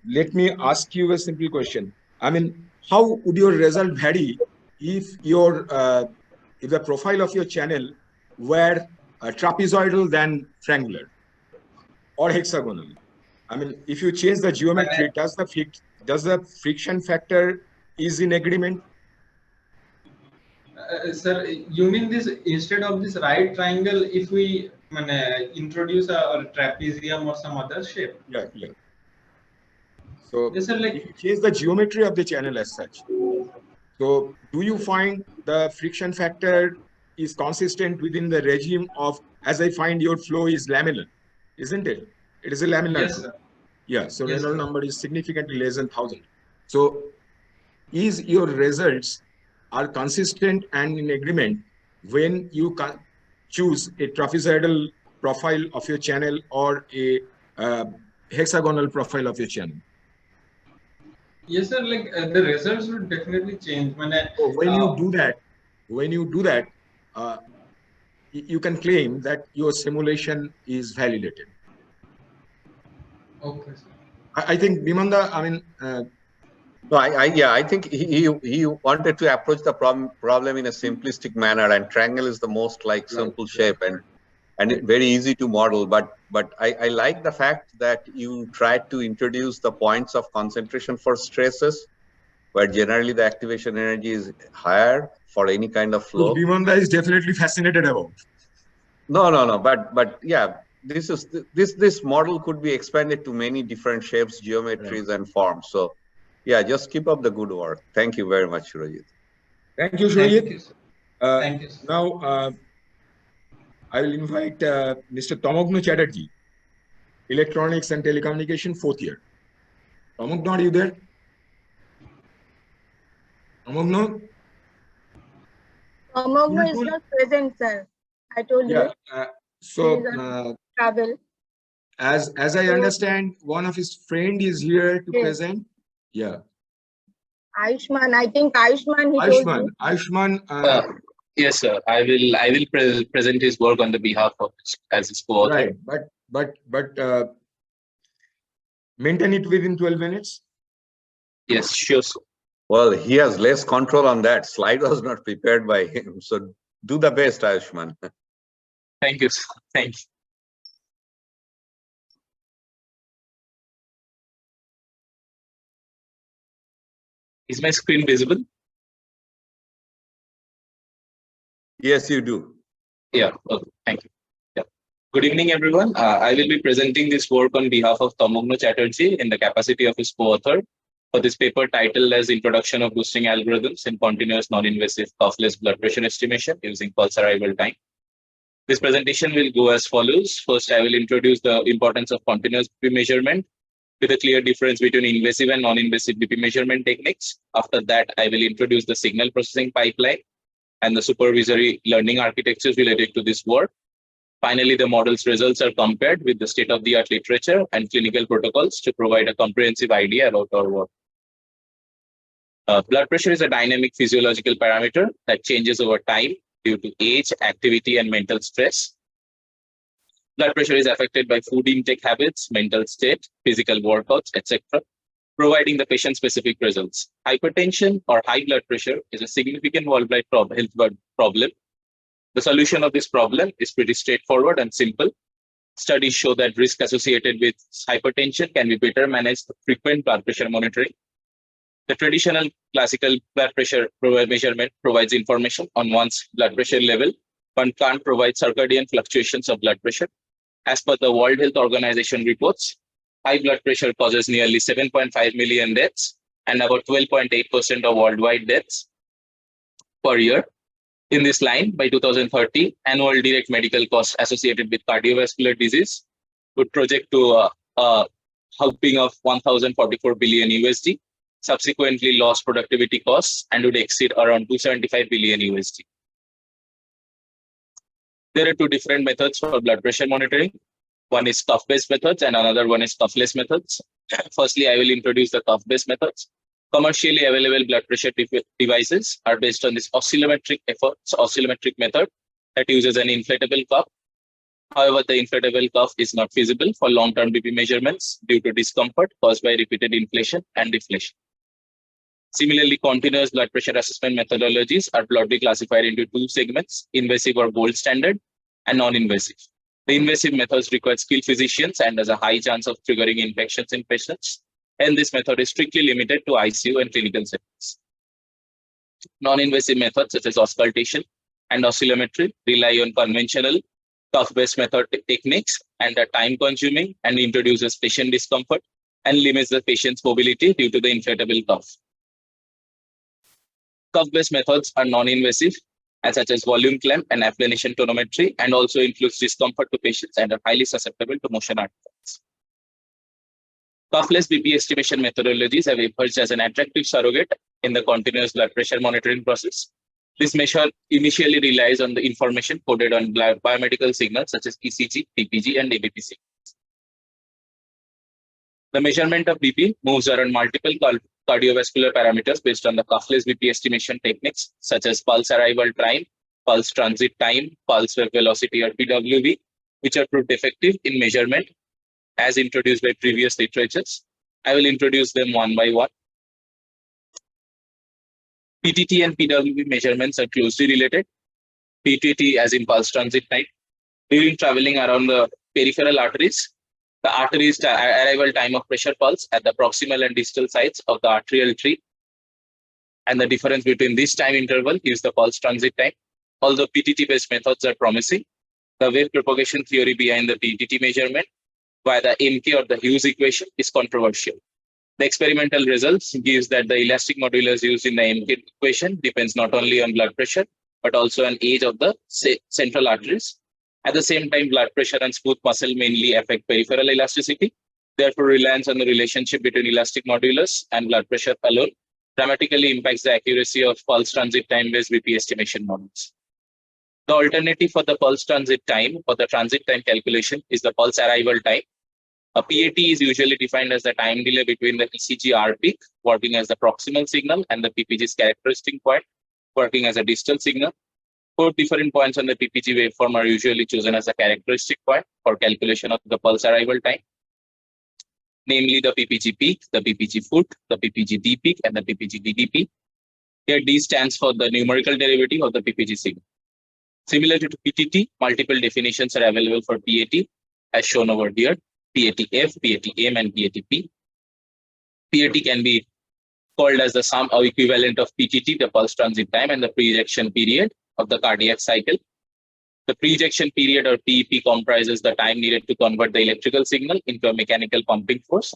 let me ask you a simple question. I mean, how would your result vary if if the profile of your channel were trapezoidal than triangular or hexagonal? I mean, if you change the geometry, does the friction factor is in agreement? Sir, you mean this instead of this right triangle, if we introduce a trapezium or some other shape? Yeah. So yes, sir, like if you change the geometry of the channel as such, so do you find the friction factor is consistent within the regime of, as I find your flow is lamellar, isn't it? It is a laminar yes, flow. sir. Yeah, so Yes, Reynolds sir. number is significantly less than 1000. So is your results are consistent and in agreement when you choose a trapezoidal profile of your channel or a hexagonal profile of your channel? Yes, sir. Like the results would definitely change So when you do that, you can claim that your simulation is validated. okay, sir. I think Bimanda, I mean, No, I think he wanted to approach the problem in a simplistic manner, and triangle is the most like simple shape, and very easy to model. But I like the fact that you tried to introduce the points of concentration for stresses, where generally the activation energy is higher for any kind of flow. Bhimanda is definitely fascinated about. No. But yeah, this model could be expanded to many different shapes, geometries, and forms. So yeah, just keep up the good work. Thank you very much, Surajit. Thank you, Thank Surajit. you, sir. Uh, Thank you, sir. Now, I will invite Mr. Tamogno Chatterjee, Electronics and Telecommunication, 4th year. Tamogno, are you there? Tamogno? Tamogno is not present, sir. I told you. So, He is on travel. as I understand, one of his friend is here to present. Yeah. Ayushman, I think Ayushman, he told you. Ayushman. Yes, sir. I will present his work on the behalf of as his co-author. Right, but maintain it within 12 minutes. Yes, sure, sir. Well, he has less control on that. Slide was not prepared by him. So do the best, Ayushman. Thank you, sir. Thank you. Is my screen visible? Yes, you do. Yeah, okay, thank you. Yeah. Good evening, everyone. I will be presenting this work on behalf of Tamogno Chatterjee in the capacity of his co-author for this paper titled as Introduction of Boosting Algorithms in Continuous Non-Invasive Cuffless Blood Pressure Estimation using Pulse Arrival Time. This presentation will go as follows. First, I will introduce the importance of continuous BP measurement with a clear difference between invasive and non-invasive BP measurement techniques. After that, I will introduce the signal processing pipeline and the supervisory learning architectures related to this work. Finally, the model's results are compared with the state-of-the-art literature and clinical protocols to provide a comprehensive idea about our work. Blood pressure is a dynamic physiological parameter that changes over time due to age, activity, and mental stress. Blood pressure is affected by food intake habits, mental state, physical workouts, etc., providing the patient-specific results. Hypertension or high blood pressure is a significant worldwide health problem. The solution of this problem is pretty straightforward and simple. Studies show that risk associated with hypertension can be better managed through frequent blood pressure monitoring. The traditional classical blood pressure measurement provides information on one's blood pressure level, but can't provide circadian fluctuations of blood pressure. As per the World Health Organization reports, high blood pressure causes nearly 7.5 million deaths and about 12.8% of worldwide deaths per year. In this line, by 2030, annual direct medical costs associated with cardiovascular disease would project to a helping of 1,044 billion USD, subsequently lost productivity costs, and would exceed around 275 billion USD. There are two different methods for blood pressure monitoring. One is cuff-based methods and another one is cuffless methods. Firstly, I will introduce the cuff-based methods. Commercially available blood pressure devices are based on this oscillometric method that uses an inflatable cuff. However, the inflatable cuff is not feasible for long-term BP measurements due to discomfort caused by repeated inflation and deflation. Similarly, continuous blood pressure assessment methodologies are broadly classified into two segments, invasive or gold standard and non-invasive. The invasive methods require skilled physicians and has a high chance of triggering infections in patients. And this method is strictly limited to ICU and clinical settings. Non-invasive methods such as auscultation and oscillometry rely on conventional cuff-based method techniques and are time-consuming and introduces patient discomfort and limits the patient's mobility due to the inflatable cuff. Cuff-based methods are non-invasive, such as volume clamp and applanation tonometry, and also inflict discomfort to patients and are highly susceptible to motion artifacts. Cuffless BP estimation methodologies have emerged as an attractive surrogate in the continuous blood pressure monitoring process. This measure initially relies on the information coded on biomedical signals such as ECG, PPG, and ABP signals. The measurement of BP moves around multiple cardiovascular parameters based on the cuffless BP estimation techniques such as pulse arrival time, pulse transit time, pulse wave velocity or PWV, which are proved effective in measurement as introduced by previous literatures. I will introduce them one by one. PTT and PWV measurements are closely related. PTT as in pulse transit time. During traveling around the peripheral arteries, the artery's arrival time of pressure pulse at the proximal and distal sides of the arterial tree, and the difference between this time interval gives the pulse transit time. Although PTT-based methods are promising, the wave propagation theory behind the PTT measurement via the MK or the Hughes equation is controversial. The experimental results gives that the elastic modulus used in the MK equation depends not only on blood pressure, but also on age of the central arteries. At the same time, blood pressure and smooth muscle mainly affect peripheral elasticity. Therefore, reliance on the relationship between elastic modulus and blood pressure alone dramatically impacts the accuracy of pulse transit time-based BP estimation models. The alternative for the pulse transit time or the transit time calculation is the pulse arrival time. A PAT is usually defined as the time delay between the ECG R peak working as the proximal signal and the PPG's characteristic point working as a distal signal. 4 different points on the PPG waveform are usually chosen as a characteristic point for calculation of the pulse arrival time, namely the PPG peak, the PPG foot, the PPG D peak, and the PPG DD. Here D stands for the numerical derivative of the PPG signal. Similarly to PTT, multiple definitions are available for PAT as shown over here: PAT-F, PAT-M, and PAT-P. PAT can be called as the sum or equivalent of PTT, the pulse transit time, and the pre-ejection period of the cardiac cycle. The pre-ejection period or PEP comprises the time needed to convert the electrical signal into a mechanical pumping force,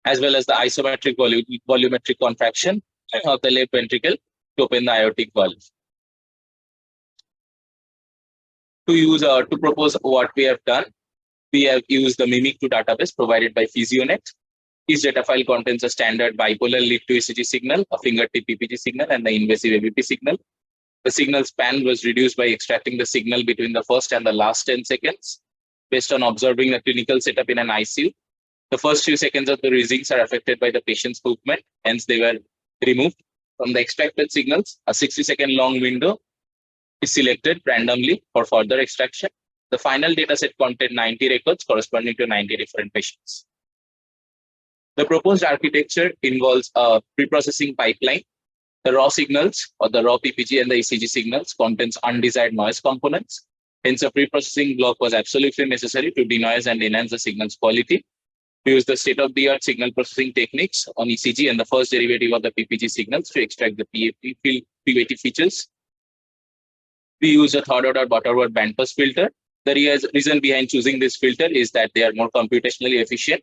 as well as the isometric volumetric contraction of the left ventricle to open the aortic valve. To propose what we have done, we have used the Mimic2 database provided by PhysioNet. Each data file contains a standard bipolar lead to ECG signal, a fingertip PPG signal, and the invasive ABP signal. The signal span was reduced by extracting the signal between the first and the last 10 seconds based on observing the clinical setup in an ICU. The first few seconds of the readings are affected by the patient's movement, hence they were removed. From the extracted signals, a 60-second long window is selected randomly for further extraction. The final dataset contained 90 records corresponding to 90 different patients. The proposed architecture involves a preprocessing pipeline. The raw signals or the raw PPG and the ECG signals contains undesired noise components. Hence, a preprocessing block was absolutely necessary to denoise and enhance the signal's quality. We use the state-of-the-art signal processing techniques on ECG and the first derivative of the PPG signals to extract the PAT features. We use a third-order Butterworth bandpass filter. The reason behind choosing this filter is that they are more computationally efficient,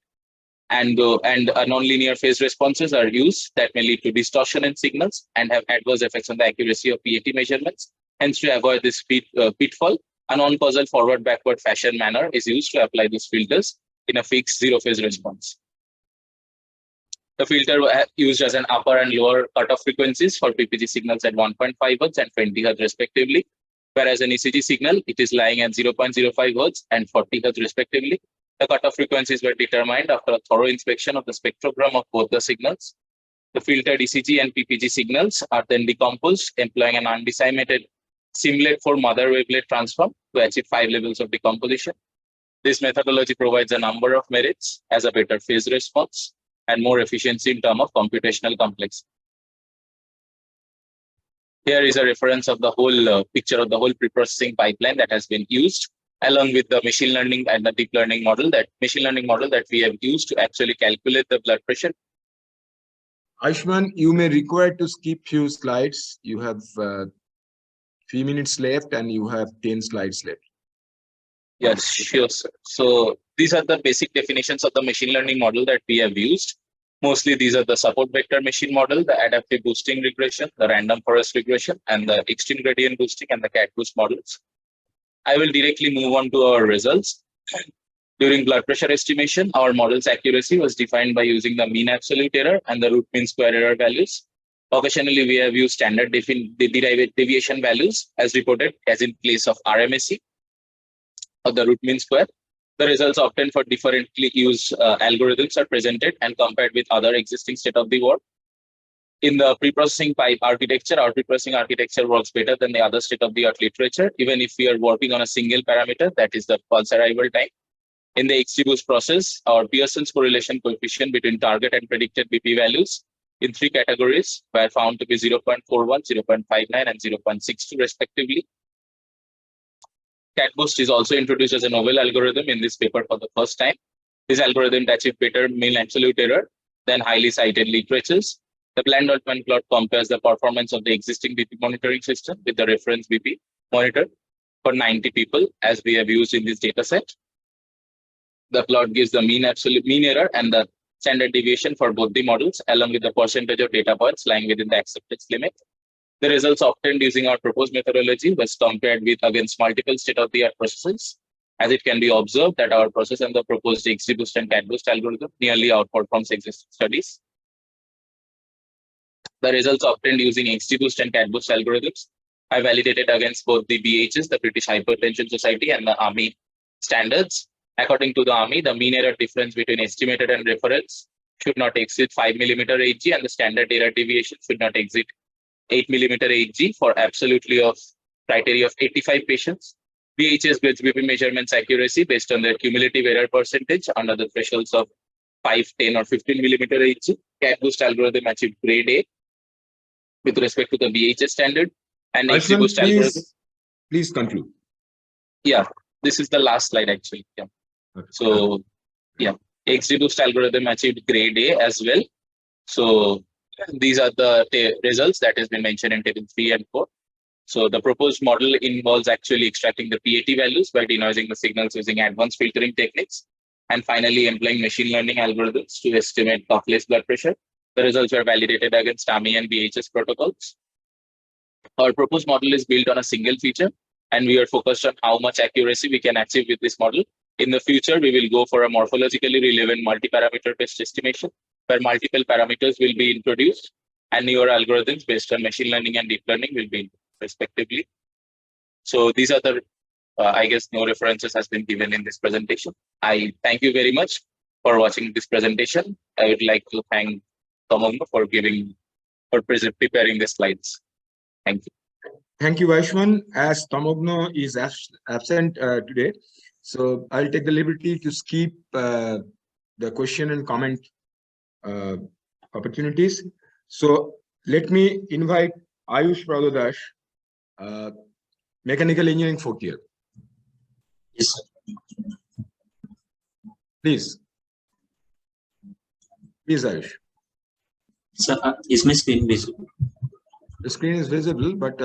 and nonlinear phase responses are used that may lead to distortion in signals and have adverse effects on the accuracy of PAT measurements. Hence, to avoid this pitfall, a non-causal forward-backward fashion manner is used to apply these filters in a fixed zero-phase response. The filter used as an upper and lower cutoff frequencies for PPG signals at 1.5 Hz and 20 Hz respectively, whereas an ECG signal, it is lying at 0.05 Hz and 40 Hz respectively. The cutoff frequencies were determined after a thorough inspection of the spectrogram of both the signals. The filtered ECG and PPG signals are then decomposed, employing an undecimated simulate-4 mother wavelet transform to achieve 5 levels of decomposition. This methodology provides a number of merits as a better phase response and more efficiency in terms of computational complexity. Here is a reference of the whole picture of the whole preprocessing pipeline that has been used, along with the machine learning and the deep learning model that we have used to actually calculate the blood pressure. Ayushman, you may require to skip few slides. You have few minutes left and you have 10 slides left. Yes, sure, sir. So these are the basic definitions of the machine learning model that we have used. Mostly these are the support vector machine model, the adaptive boosting regression, the random forest regression, and the extreme gradient boosting and the cat boost models. I will directly move on to our results. During blood pressure estimation, our model's accuracy was defined by using the mean absolute error and the root mean square error values. Occasionally, we have used standard deviation values as reported as in place of RMSE or the root mean square. The results obtained for differently used algorithms are presented and compared with other existing state-of-the-art. In the preprocessing pipe architecture, our preprocessing architecture works better than the other state-of-the-art literature, even if we are working on a single parameter, that is the pulse arrival time. In the XGBoost process, our Pearson's correlation coefficient between target and predicted BP values in 3 categories were found to be 0.41, 0.59, and 0.62 respectively. CatBoost is also introduced as a novel algorithm in this paper for the first time. This algorithm achieves better mean absolute error than highly cited literatures. The Bland-Altman plot compares the performance of the existing BP monitoring system with the reference BP monitor for 90 people, as we have used in this data set. The plot gives the mean error and the standard deviation for both the models, along with the percentage of data points lying within the acceptance limit. The results obtained using our proposed methodology was compared with against multiple state-of-the-art processes, as it can be observed that our process and the proposed XGBoost and CatBoost algorithm nearly outperforms existing studies. The results obtained using XGBoost and CatBoost algorithms are validated against both the BHS, the British Hypertension Society, and the ARMY standards. According to the ARMY, the mean error difference between estimated and reference should not exceed 5 mm Hg, and the standard error deviation should not exceed 8 mm Hg for absolutely of criteria of 85 patients. BHS grades BP measurements accuracy based on their cumulative error percentage under the thresholds of 5, 10, or 15 mm Hg. CatBoost algorithm achieved grade A with respect to the BHS standard, and XGBoost algorithm. Please conclude. Yeah, this is the last slide actually. Yeah. Okay. So, yeah, XGBoost algorithm achieved grade A as well. So these are the results that has been mentioned in table 3 and 4. So the proposed model involves actually extracting the PAT values by denoising the signals using advanced filtering techniques, and finally employing machine learning algorithms to estimate cuffless blood pressure. The results were validated against ARMY and BHS protocols. Our proposed model is built on a single feature, and we are focused on how much accuracy we can achieve with this model. In the future, we will go for a morphologically relevant multi-parameter based estimation, where multiple parameters will be introduced and newer algorithms based on machine learning and deep learning will be respectively. So these are the, I guess no references has been given in this presentation. I thank you very much for watching this presentation. I would like to thank Tomogno for preparing the slides. Thank you. Thank you, Vaishwan. As Tomogno is absent today, so I'll take the liberty to skip the question and comment opportunities. So let me invite Ayush Prabhudas, mechanical engineering 4th year. Yes, sir. Please, Ayush. Sir, is my screen visible? The screen is visible, but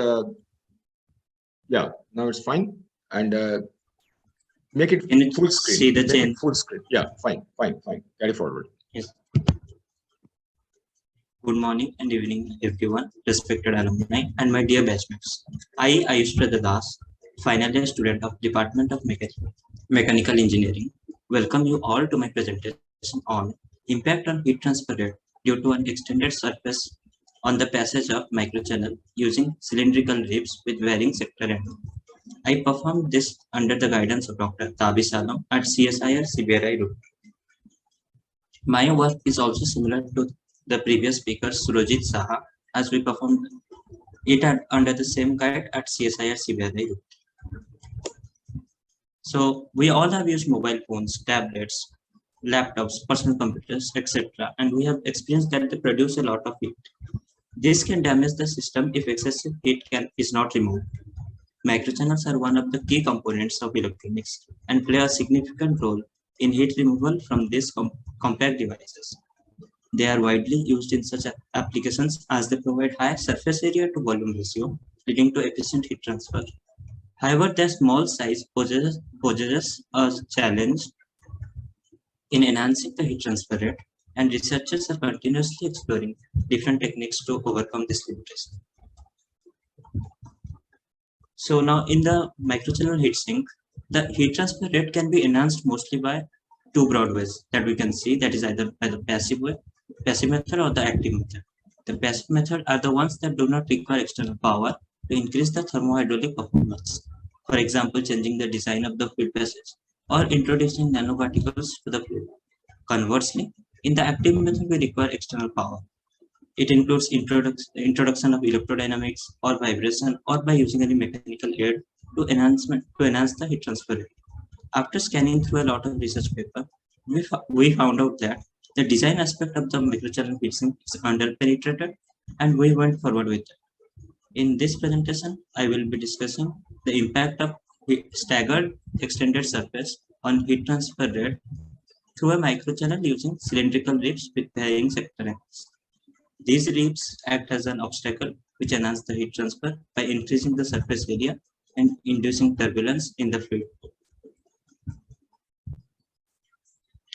yeah, now it's fine. And make it Can you full screen. see the Make chain? it full screen. Yeah, fine. Carry forward. Yes. Good morning and evening, everyone, respected alumni and my dear batchmates. I, Ayush Prabhudas, final year student of Department of Mechanical Engineering, welcome you all to my presentation on impact on heat transfer rate due to an extended surface on the passage of microchannel using cylindrical ribs with varying sector angle. I performed this under the guidance of Dr. GAABESU at CSIR CBRI route. My work is also similar to the previous speaker Surojit Saha, as we performed it under the same guide at CSIR CBRI route. So we all have used mobile phones, tablets, laptops, personal computers, etc. And we have experienced that they produce a lot of heat. This can damage the system if excessive heat is not removed. Microchannels are one of the key components of electronics and play a significant role in heat removal from these compact devices. They are widely used in such applications as they provide high surface area to volume ratio, leading to efficient heat transfer. However, their small size poses a challenge in enhancing the heat transfer rate, and researchers are continuously exploring different techniques to overcome this limitation. So now in the microchannel heatsink, the heat transfer rate can be enhanced mostly by two broad ways that we can see, that is either by the passive method or the active method. The passive method are the ones that do not require external power to increase the thermohydraulic performance. For example, changing the design of the fluid passage or introducing nanoparticles to the fluid. Conversely, in the active method, we require external power. It includes introduction of electrodynamics or vibration, or by using any mechanical aid to enhance the heat transfer rate. After scanning through a lot of research paper, we found out that the design aspect of the microchannel heatsink is underpenetrated, and we went forward with it. In this presentation, I will be discussing the impact of staggered extended surface on heat transfer rate through a microchannel using cylindrical ribs with varying sector angles. These ribs act as an obstacle which enhance the heat transfer by increasing the surface area and inducing turbulence in the fluid.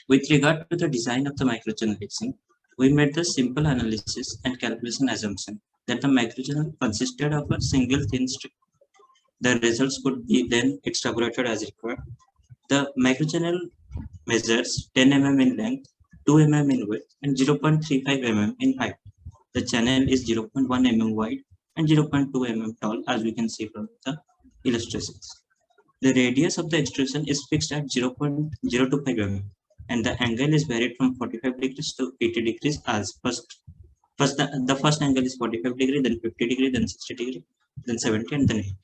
With regard to the design of the microchannel heatsink, we made the simple analysis and calculation assumption that the microchannel consisted of a single thin strip. The results could be then extrapolated as required. The microchannel measures 10 mm in length, 2 mm in width, and 0.35 mm in height. The channel is 0.1 mm wide and 0.2 mm tall, as we can see from the illustrations. The radius of the extrusion is fixed at 0.025 mm, and the angle is varied from 45 degrees to 80 degrees as the first angle is 45 degree, then 50 degree, then 60 degree, then 70, and then 80.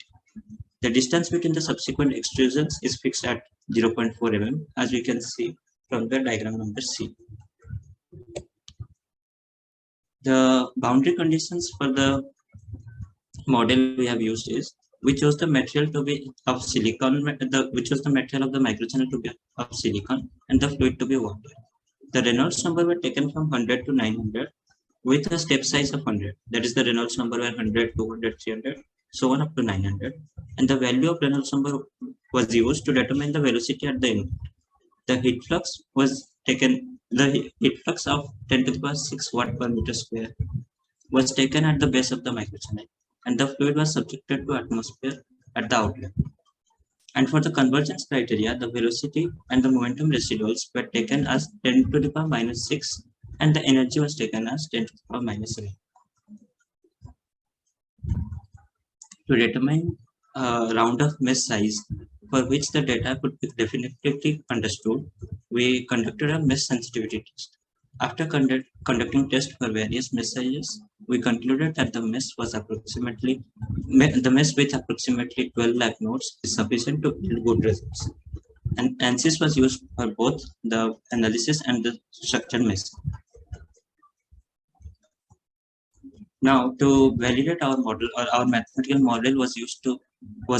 The distance between the subsequent extrusions is fixed at 0.4 mm, as we can see from the diagram number C. The boundary conditions for the model we have used is, we chose the material to be of silicon, we chose the material of the microchannel to be of silicon and the fluid to be water. The Reynolds number were taken from 100 to 900 with a step size of 100. That is, the Reynolds number were 100, 200, 300, so on up to 900. And the value of Reynolds number was used to determine the velocity at the input. The heat flux was taken, the heat flux of 10 to the power 6 watt per meter square was taken at the base of the microchannel, and the fluid was subjected to atmosphere at the outlet. And for the convergence criteria, the velocity and the momentum residuals were taken as 10 to the power minus 6, and the energy was taken as 10 to the power minus 7. To determine a round of mesh size for which the data could be definitively understood, we conducted a mesh sensitivity test. After conducting tests for various mesh sizes, we concluded that the mesh with approximately 12 lakh nodes is sufficient to yield good results. And ANSYS was used for both the analysis and the structured mesh. Now, to validate our model, or our mathematical model was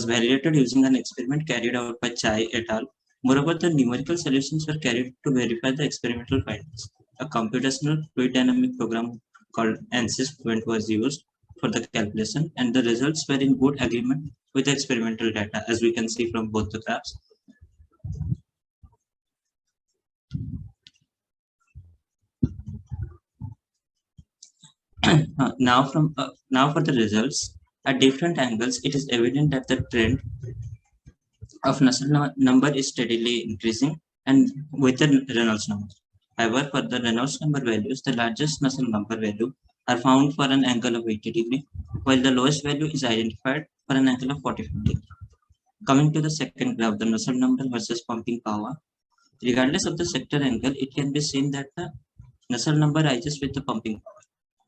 validated using an experiment carried out by Chai et al. Moreover, the numerical solutions were carried to verify the experimental findings. A computational fluid dynamic program called ANSYS Fluent was used for the calculation, and the results were in good agreement with the experimental data, as we can see from both the graphs. Now for the results, at different angles, it is evident that the trend of Nusselt number is steadily increasing, and with the Reynolds number. However, for the Reynolds number values, the largest Nusselt number value are found for an angle of 80 degree, while the lowest value is identified for an angle of 45 degree. Coming to the second graph, the Nusselt number versus pumping power. Regardless of the sector angle, it can be seen that the Nusselt number rises with the pumping power.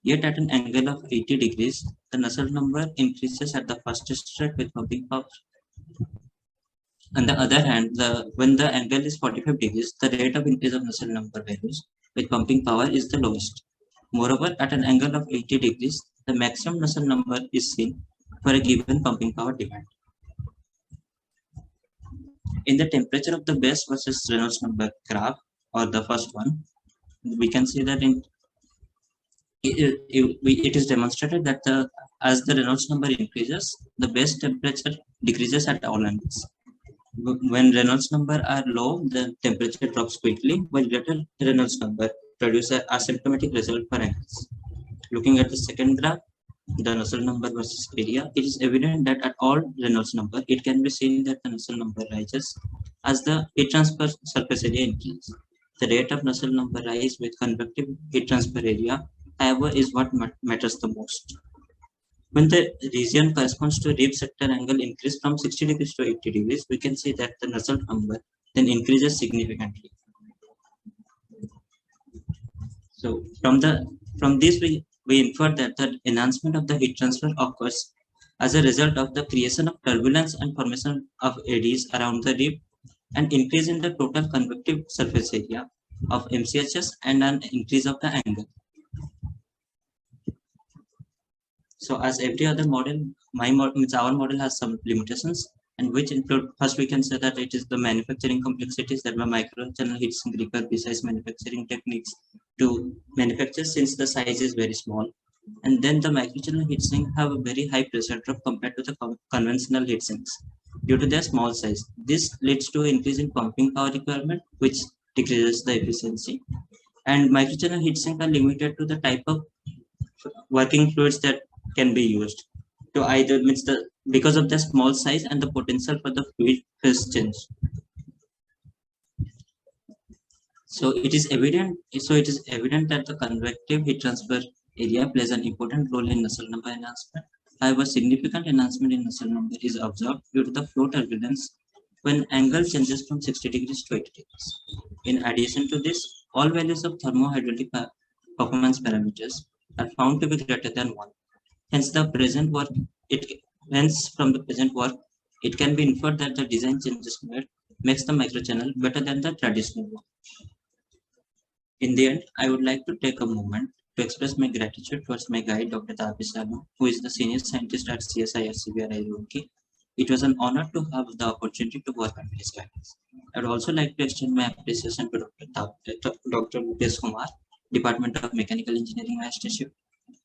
Yet at an angle of 80 degrees, the Nusselt number increases at the fastest rate with pumping power. On the other hand, when the angle is 45 degrees, the rate of increase of Nusselt number values with pumping power is the lowest. Moreover, at an angle of 80 degrees, the maximum Nusselt number is seen for a given pumping power demand. In the temperature of the base versus Reynolds number graph, or the first one, we can see that it is demonstrated that as the Reynolds number increases, the base temperature decreases at all angles. When Reynolds number are low, the temperature drops quickly, while greater Reynolds number produces an asymptomatic result for angles. Looking at the second graph, the Nusselt number versus area, it is evident that at all Reynolds number, it can be seen that the Nusselt number rises as the heat transfer surface area increases. The rate of Nusselt number rise with convective heat transfer area, however, is what matters the most. When the region corresponds to rib sector angle increase from 60 degrees to 80 degrees, we can see that the Nusselt number then increases significantly. So from this we infer that the enhancement of the heat transfer occurs as a result of the creation of turbulence and formation of eddies around the rib, and increase in the total convective surface area of MCHS, and an increase of the angle. So as every other model, our model has some limitations. and which include, first we can say that it is the manufacturing complexities that the microchannel heat sink require besides manufacturing techniques to manufacture, since the size is very small. And then the microchannel heat sink have a very high pressure drop compared to the conventional heat sinks due to their small size. This leads to increase in pumping power requirement, which decreases the efficiency. And microchannel heat sink are limited to the type of working fluids that can be used to either means the because of the small size and the potential for the fluid phase change. So it is evident that the convective heat transfer area plays an important role in Nusselt number enhancement. However, significant enhancement in Nusselt number is observed due to the flow turbulence when angle changes from 60 degrees to 80 degrees. In addition to this, all values of thermohydraulic performance parameters are found to be greater than 1. Hence, from the present work, it can be inferred that the design changes made makes the microchannel better than the traditional one. In the end, I would like to take a moment to express my gratitude towards my guide, Dr. GAABESU, who is the senior scientist at CSIR Ranchi. It was an honor to have the opportunity to work under his guidance. I would also like to extend my appreciation to Dr. Mukesh Kumar, Department of Mechanical Engineering, Mastership,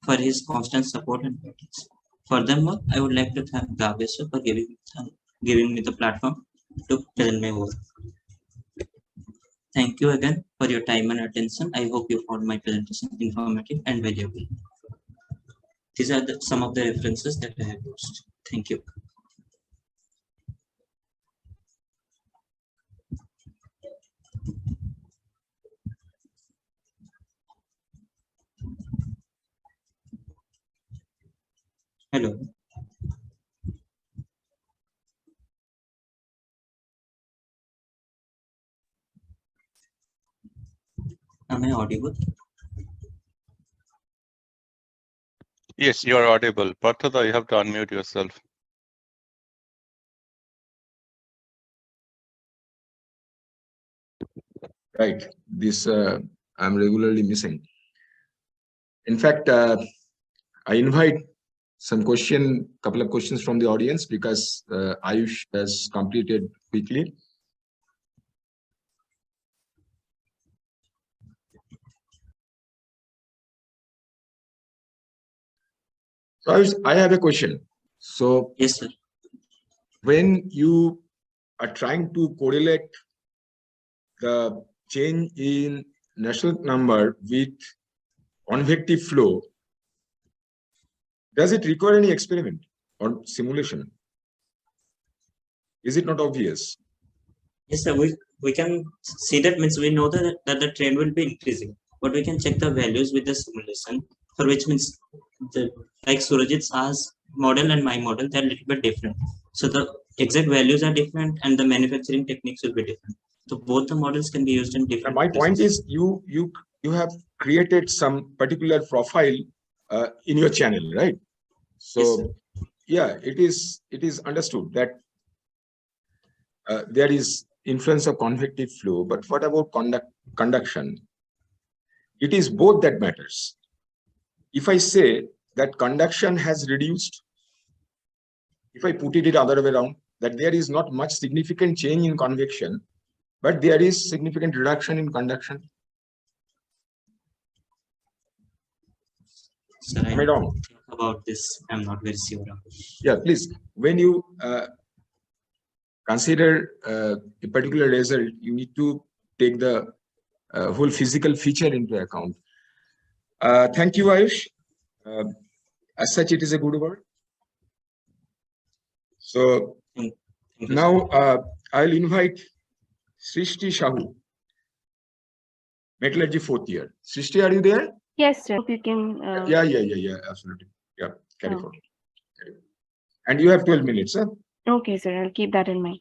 for his constant support and guidance. Furthermore, I would like to thank GAABESU for giving me the platform to present my work. Thank you again for your time and attention. I hope you found my presentation informative and valuable. These are some of the references that I have used. Thank you. Hello. Am I audible? Yes, you are audible. Partha, you have to unmute yourself. Right. This I'm regularly missing. In fact, I invite couple of questions from the audience because Ayush has completed quickly. So Ayush, I have a question. So yes, sir. When you are trying to correlate the change in Nusselt number with convective flow, does it require any experiment or simulation? Is it not obvious? Yes, sir. We can see that, means we know that the trend will be increasing, but we can check the values with the simulation, for which means like Surajit Shah's model and my model, they're a little bit different. So the exact values are different and the manufacturing techniques will be different. So both the models can be used in different. And my point is you have created some particular profile in your channel, right? So yes, yeah, it is understood that there is influence of convective flow, but what about conduction? It is both that matters. If I say that conduction has reduced, if I put it the other way around, that there is not much significant change in convection, but there is significant reduction in conduction. Sir, am I wrong about this? I'm not very sure. Yeah, please. When you consider a particular result, you need to take the whole physical feature into account. Thank you, Ayush. As such, it is a good word. So now I'll invite Srishti Shahu, metallurgy 4th year. Srishti, are you there? Yes, sir. You can. Yeah, absolutely. Yeah, carry forward. And you have 12 minutes, huh? Okay, sir. I'll keep that in mind.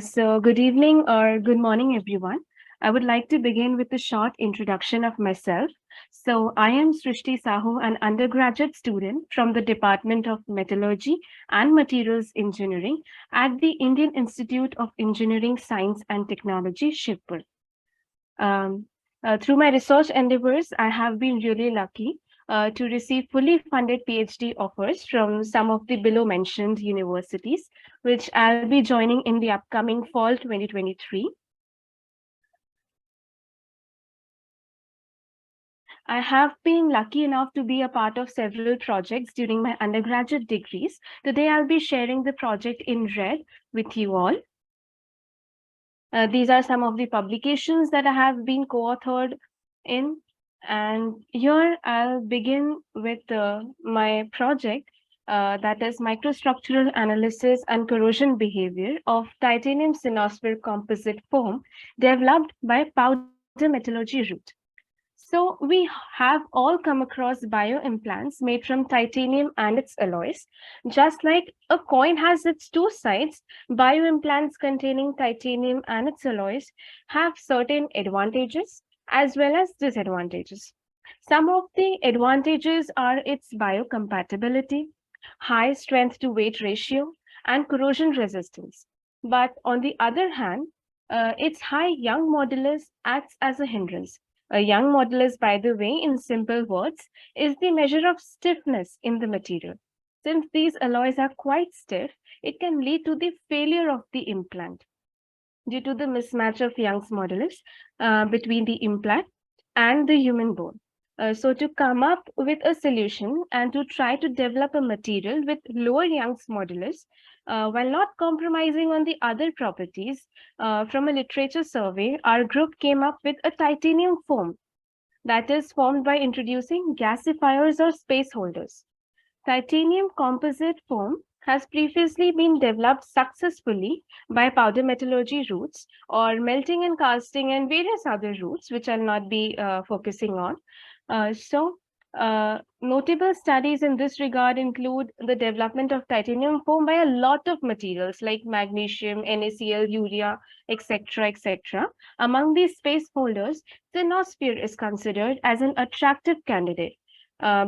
So good evening or good morning, everyone. I would like to begin with a short introduction of myself. So I am Srishti Sahu, an undergraduate student from the Department of Metallurgy and Materials Engineering at the Indian Institute of Engineering, Science and Technology, Shivpur. Through my research endeavors, I have been really lucky to receive fully funded PhD offers from some of the below mentioned universities, which I'll be joining in the upcoming fall 2023. I have been lucky enough to be a part of several projects during my undergraduate degrees. Today, I'll be sharing the project in red with you all. These are some of the publications that I have been co-authored in. And here I'll begin with my project that is microstructural analysis and corrosion behavior of titanium cyanosphere composite foam developed by powder metallurgy route. So we have all come across bioimplants made from titanium and its alloys. Just like a coin has its two sides, bioimplants containing titanium and its alloys have certain advantages as well as disadvantages. Some of the advantages are its biocompatibility, high strength to weight ratio, and corrosion resistance. But on the other hand, its high Young modulus acts as a hindrance. A Young modulus, by the way, in simple words, is the measure of stiffness in the material. Since these alloys are quite stiff, it can lead to the failure of the implant due to the mismatch of Young's modulus between the implant and the human bone. So to come up with a solution and to try to develop a material with lower Young's modulus, while not compromising on the other properties, from a literature survey, our group came up with a titanium foam that is formed by introducing gasifiers or space holders. Titanium composite foam has previously been developed successfully by powder metallurgy routes or melting and casting and various other routes, which I'll not be focusing on. Notable studies in this regard include the development of titanium foam by a lot of materials like magnesium, NaCl, urea, etc., etc. Among these space holders, cyanosphere is considered as an attractive candidate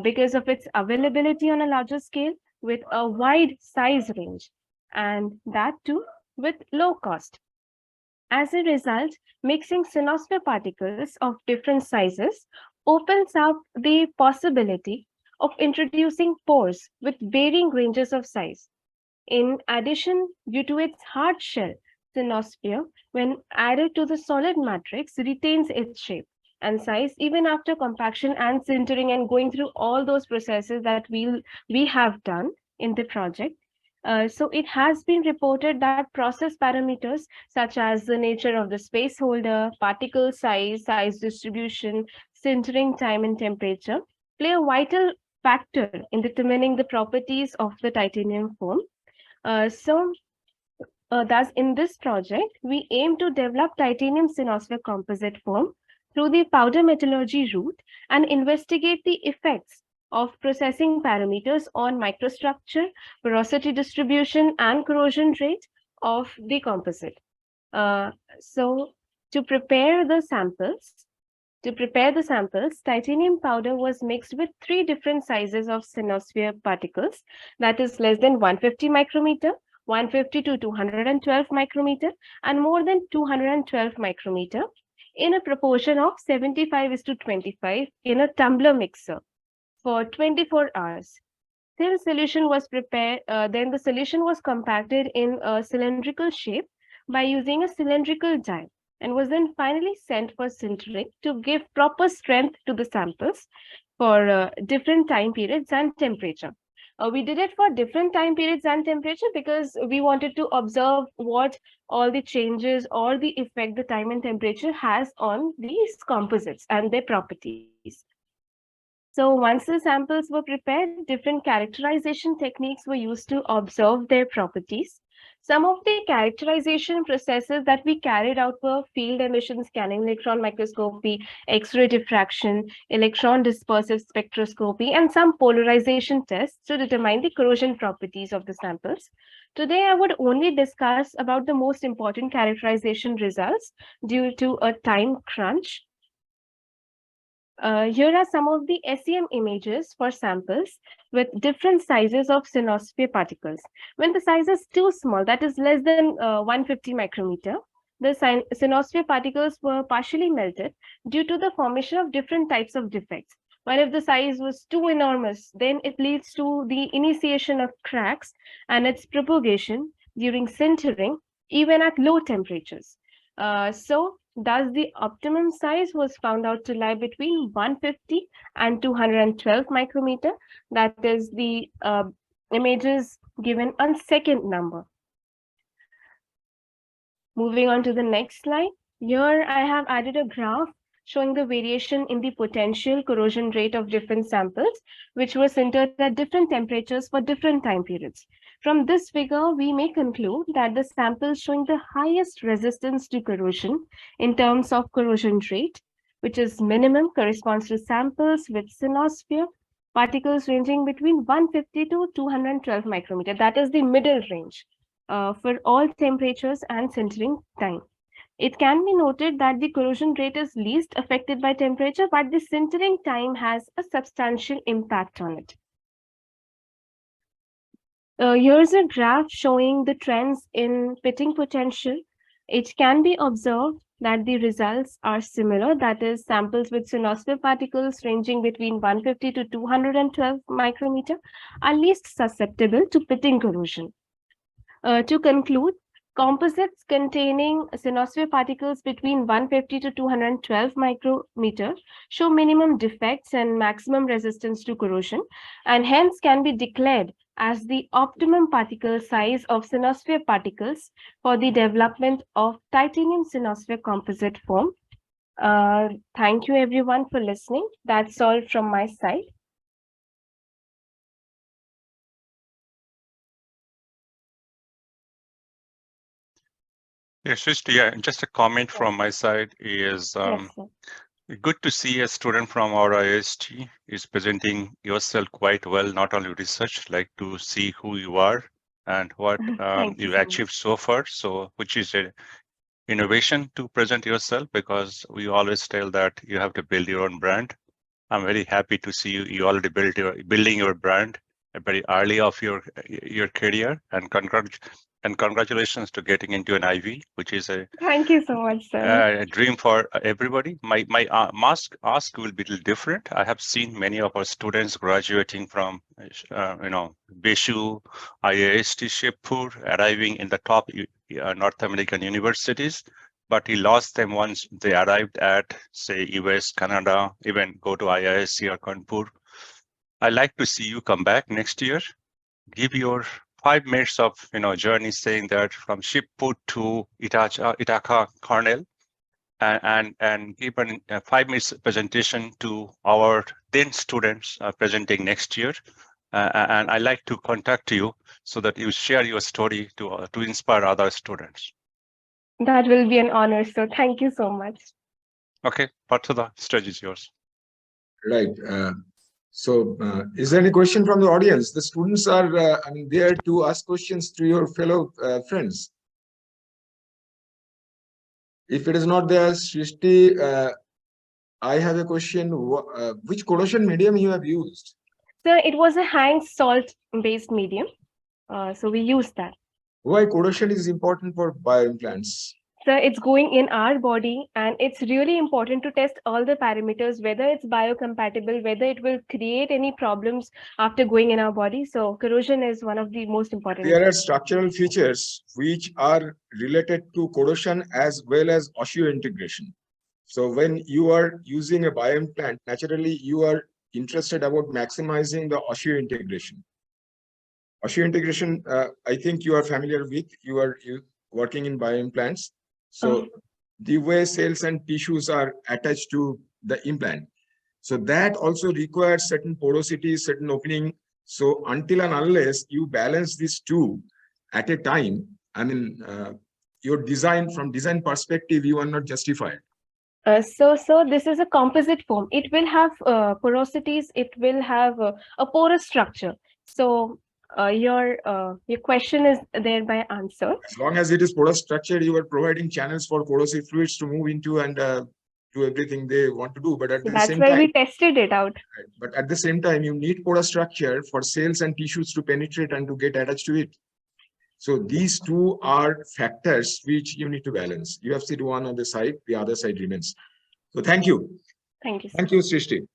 because of its availability on a larger scale with a wide size range, and that too with low cost. As a result, mixing cyanosphere particles of different sizes opens up the possibility of introducing pores with varying ranges of size. In addition, due to its hard shell, cyanosphere, when added to the solid matrix, retains its shape and size even after compaction and sintering and going through all those processes that we have done in the project. So it has been reported that process parameters such as the nature of the space holder, particle size, size distribution, sintering time and temperature play a vital factor in determining the properties of the titanium foam. Thus, in this project, we aim to develop titanium cyanosphere composite foam through the powder metallurgy route and investigate the effects of processing parameters on microstructure, porosity distribution, and corrosion rate of the composite. To prepare the samples, titanium powder was mixed with 3 different sizes of cyanosphere particles, that is less than 150 micrometer, 150 to 212 micrometer, and more than 212 micrometer in a proportion of 75:25 in a tumbler mixer for 24 hours. Then solution was prepared. Then the solution was compacted in a cylindrical shape by using a cylindrical die, and was then finally sent for sintering to give proper strength to the samples for different time periods and temperature. We did it for different time periods and temperature because we wanted to observe what all the changes or the effect the time and temperature has on these composites and their properties. So once the samples were prepared, different characterization techniques were used to observe their properties. Some of the characterization processes that we carried out were field emission scanning, electron microscopy, X-ray diffraction, electron dispersive spectroscopy, and some polarization tests to determine the corrosion properties of the samples. Today, I would only discuss about the most important characterization results due to a time crunch. Here are some of the SEM images for samples with different sizes of cyanosphere particles. When the size is too small, that is less than 150 micrometer, the cyanosphere particles were partially melted due to the formation of different types of defects. While if the size was too enormous, then it leads to the initiation of cracks and its propagation during sintering, even at low temperatures. So thus the optimum size was found out to lie between 150 and 212 micrometer. That is the images given on second number. Moving on to the next slide. Here I have added a graph showing the variation in the potential corrosion rate of different samples, which were sintered at different temperatures for different time periods. From this figure, we may conclude that the samples showing the highest resistance to corrosion in terms of corrosion rate, which is minimum, corresponds to samples with sinosphere particles ranging between 150 to 212 micrometer. That is the middle range for all temperatures and sintering time. It can be noted that the corrosion rate is least affected by temperature, but the sintering time has a substantial impact on it. Here's a graph showing the trends in pitting potential. It can be observed that the results are similar, that is, samples with sinosphere particles ranging between 150 to 212 micrometer are least susceptible to pitting corrosion. To conclude, composites containing sinosphere particles between 150 to 212 micrometer show minimum defects and maximum resistance to corrosion, and hence can be declared as the optimum particle size of sinosphere particles for the development of titanium sinosphere composite foam. Thank you everyone for listening. That's all from my side. Yes, just a comment from my side is good to see a student from our IST is presenting yourself quite well, not only research, like to see who you are and what you've achieved so far. So, which is a innovation to present yourself, because we always tell that you have to build your own brand. I'm very happy to see you already building your brand very early of your career, and congratulations to getting into an IV, which is a thank you so much, sir. A dream for everybody. My ask will be a little different. I have seen many of our students graduating from GAABESU, IIST Shibpur, arriving in the top North American universities, but he lost them once they arrived at, say, US, Canada, even go to IISc or Kanpur. I like to see you come back next year, give your 5 minutes of journey, saying that from Shibpur to Ithaca, Cornell, and give a 5 minutes presentation to our then students presenting next year. And I like to contact you so that you share your story to inspire other students. That will be an honor, sir. Thank you so much. Okay, Partha, the stage is yours. Right. So, is there any question from the audience? The students are there to ask questions to your fellow friends. If it is not there, Srishti, I have a question. Which corrosion medium you have used? Sir, it was a Heinz salt-based medium, so we used that. Why corrosion is important for bioimplants? So it's going in our body, and it's really important to test all the parameters, whether it's biocompatible, whether it will create any problems after going in our body. So corrosion is one of the most important. There are structural features which are related to corrosion as well as osseointegration. So when you are using a bioimplant, naturally you are interested about maximizing the osseointegration. Osseointegration, I think you are familiar with. You are working in bioimplants. So the way cells and tissues are attached to the implant. So that also requires certain porosity, certain opening. So until and unless you balance these two at a time, your design, from design perspective, you are not justified. So this is a composite foam. It will have porosities. It will have a porous structure. So your question is thereby answered. As long as it is porous structure, you are providing channels for corrosive fluids to move into and do everything they want to do. But at the same time, that's why we tested it out. But at the same time, you need porous structure for cells and tissues to penetrate and to get attached to it. So these two are factors which you need to balance. You have seen one on the side, the other side remains. So thank you. Thank you, sir. Thank you, Srishti.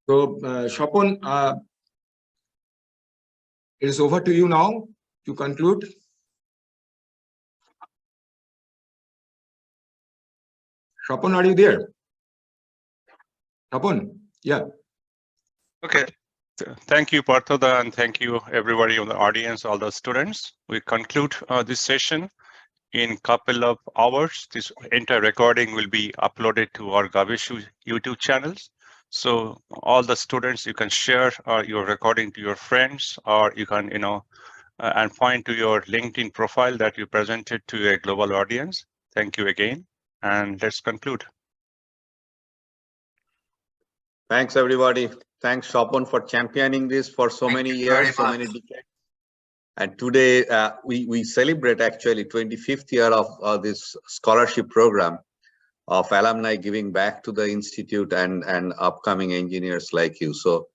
So, Shapon, it is over to you now to conclude. Shapon, are you there? Shapon, yeah. Okay. Thank you, Partha, and thank you everybody in the audience, all the students. We conclude this session in couple of hours. This entire recording will be uploaded to our GAABESU YouTube channels. So all the students, you can share your recording to your friends, or you can, and point to your LinkedIn profile that you presented to a global audience. Thank you again, and let's conclude. Thanks, everybody. Thanks, Shapon, for championing this for so many years, so many decades. And today we celebrate actually 25th year of this scholarship program of alumni giving back to the institute and upcoming engineers like you. So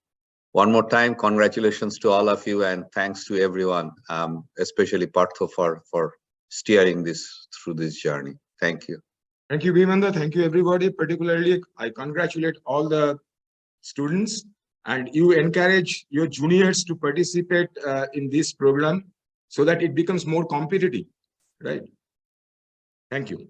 one more time, congratulations to all of you, and thanks to everyone, especially Partha for steering this through this journey. Thank you. Thank you, Bhimendra. Thank you, everybody. Particularly, I congratulate all the students, and you encourage your juniors to participate in this program so that it becomes more competitive, right? Thank you.